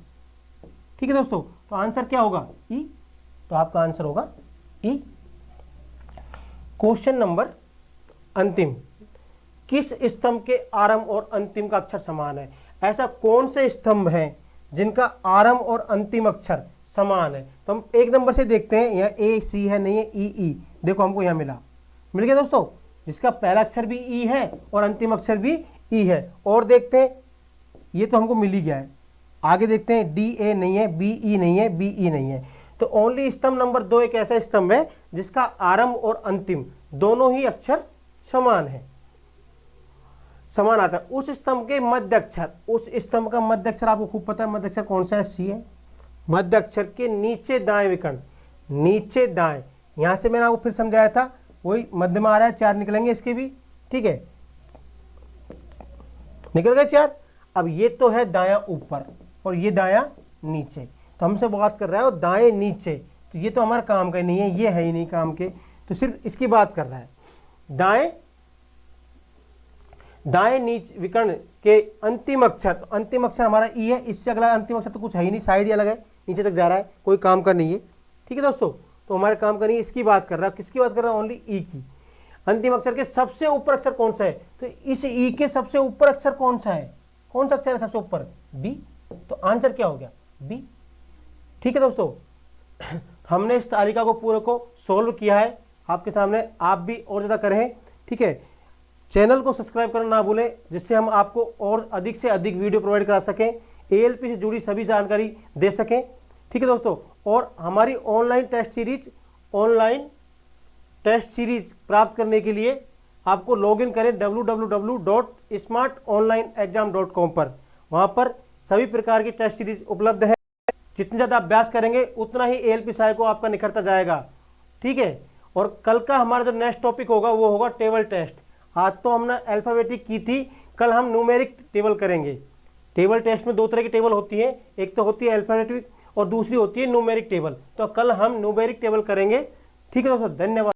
ठीक है दोस्तों। तो आंसर क्या होगा, ई, तो आपका आंसर होगा ई। क्वेश्चन नंबर अंतिम, किस स्तंभ के आरंभ और अंतिम का अक्षर समान है, ऐसा कौन से स्तंभ है जिनका आरंभ और अंतिम अक्षर समान है, तो हम 1 नंबर से देखते हैं, यहाँ ए सी है, नहीं है ई ई, देखो हमको यहाँ मिल गया दोस्तों, जिसका पहला अक्षर भी ई है और अंतिम अक्षर भी ई है। और देखते हैं, ये तो हमको मिल ही गया है, आगे देखते हैं, डी ए नहीं है, बी ई नहीं है, बी ई नहीं है, तो ओनली स्तंभ नंबर 2 एक ऐसा स्तंभ है जिसका आरंभ और अंतिम दोनों ही अक्षर समान है, समान आता है। उस स्तंभ के मध्य अक्षर, उस स्तंभ का मध्य अक्षर आपको खूब पता है, मध्य अक्षर कौन सा है, सी है। मध्य अक्षर के नीचे दाएं विकर्ण, नीचे दाएं, यहां से मैंने आपको फिर समझाया था, वही मध्य में आ रहा है, 4 निकलेंगे इसके भी, ठीक है, निकल गए 4। अब ये तो है दायां ऊपर और ये दायां नीचे, तो हमसे बात कर रहा है वो दाएं नीचे, तो ये तो हमारा काम का ही नहीं है, ये है ही नहीं काम के, तो सिर्फ इसकी बात कर रहा है। दाएं नीचे विकर्ण के अंतिम अक्षर, तो अंतिम अक्षर हमारा ई है, इससे अगला अंतिम अक्षर तो कुछ है ही नहीं, साइड ही अलग है, नीचे तक जा रहा है, कोई काम का नहीं है, ठीक है दोस्तों। तो हमारे काम का नहीं है, इसकी बात कर रहा है, किसकी बात कर रहा है, ओनली ई की। अंतिम अक्षर के सबसे ऊपर अक्षर कौन सा है, तो इस ई के सबसे ऊपर अक्षर कौन सा है, कौन सा अक्षर है सबसे ऊपर, बी, तो आंसर क्या हो गया, बी, ठीक है दोस्तों। हमने इस तालिका को पूरे को सोल्व किया है आपके सामने, आप भी और ज़्यादा करें, ठीक है। चैनल को सब्सक्राइब करना ना भूलें, जिससे हम आपको और अधिक से अधिक वीडियो प्रोवाइड करा सकें, एएलपी से जुड़ी सभी जानकारी दे सकें, ठीक है दोस्तों। और हमारी ऑनलाइन टेस्ट सीरीज प्राप्त करने के लिए आपको लॉगिन करें www.smartonlineexam.com पर, वहाँ पर सभी प्रकार की टेस्ट सीरीज उपलब्ध है। जितने ज़्यादा अभ्यास करेंगे उतना ही एएलपी सहायक को आपका निखरता जाएगा, ठीक है। और कल का हमारा जो नेक्स्ट टॉपिक होगा वो होगा टेबल टेस्ट। आज तो हमने अल्फाबेटिक की थी, कल हम न्यूमेरिक टेबल करेंगे। टेबल टेस्ट में 2 तरह की टेबल होती है, एक तो होती है अल्फाबेटिक और दूसरी होती है न्यूमेरिक टेबल, तो कल हम न्यूमेरिक टेबल करेंगे, ठीक है दोस्तों। धन्यवाद।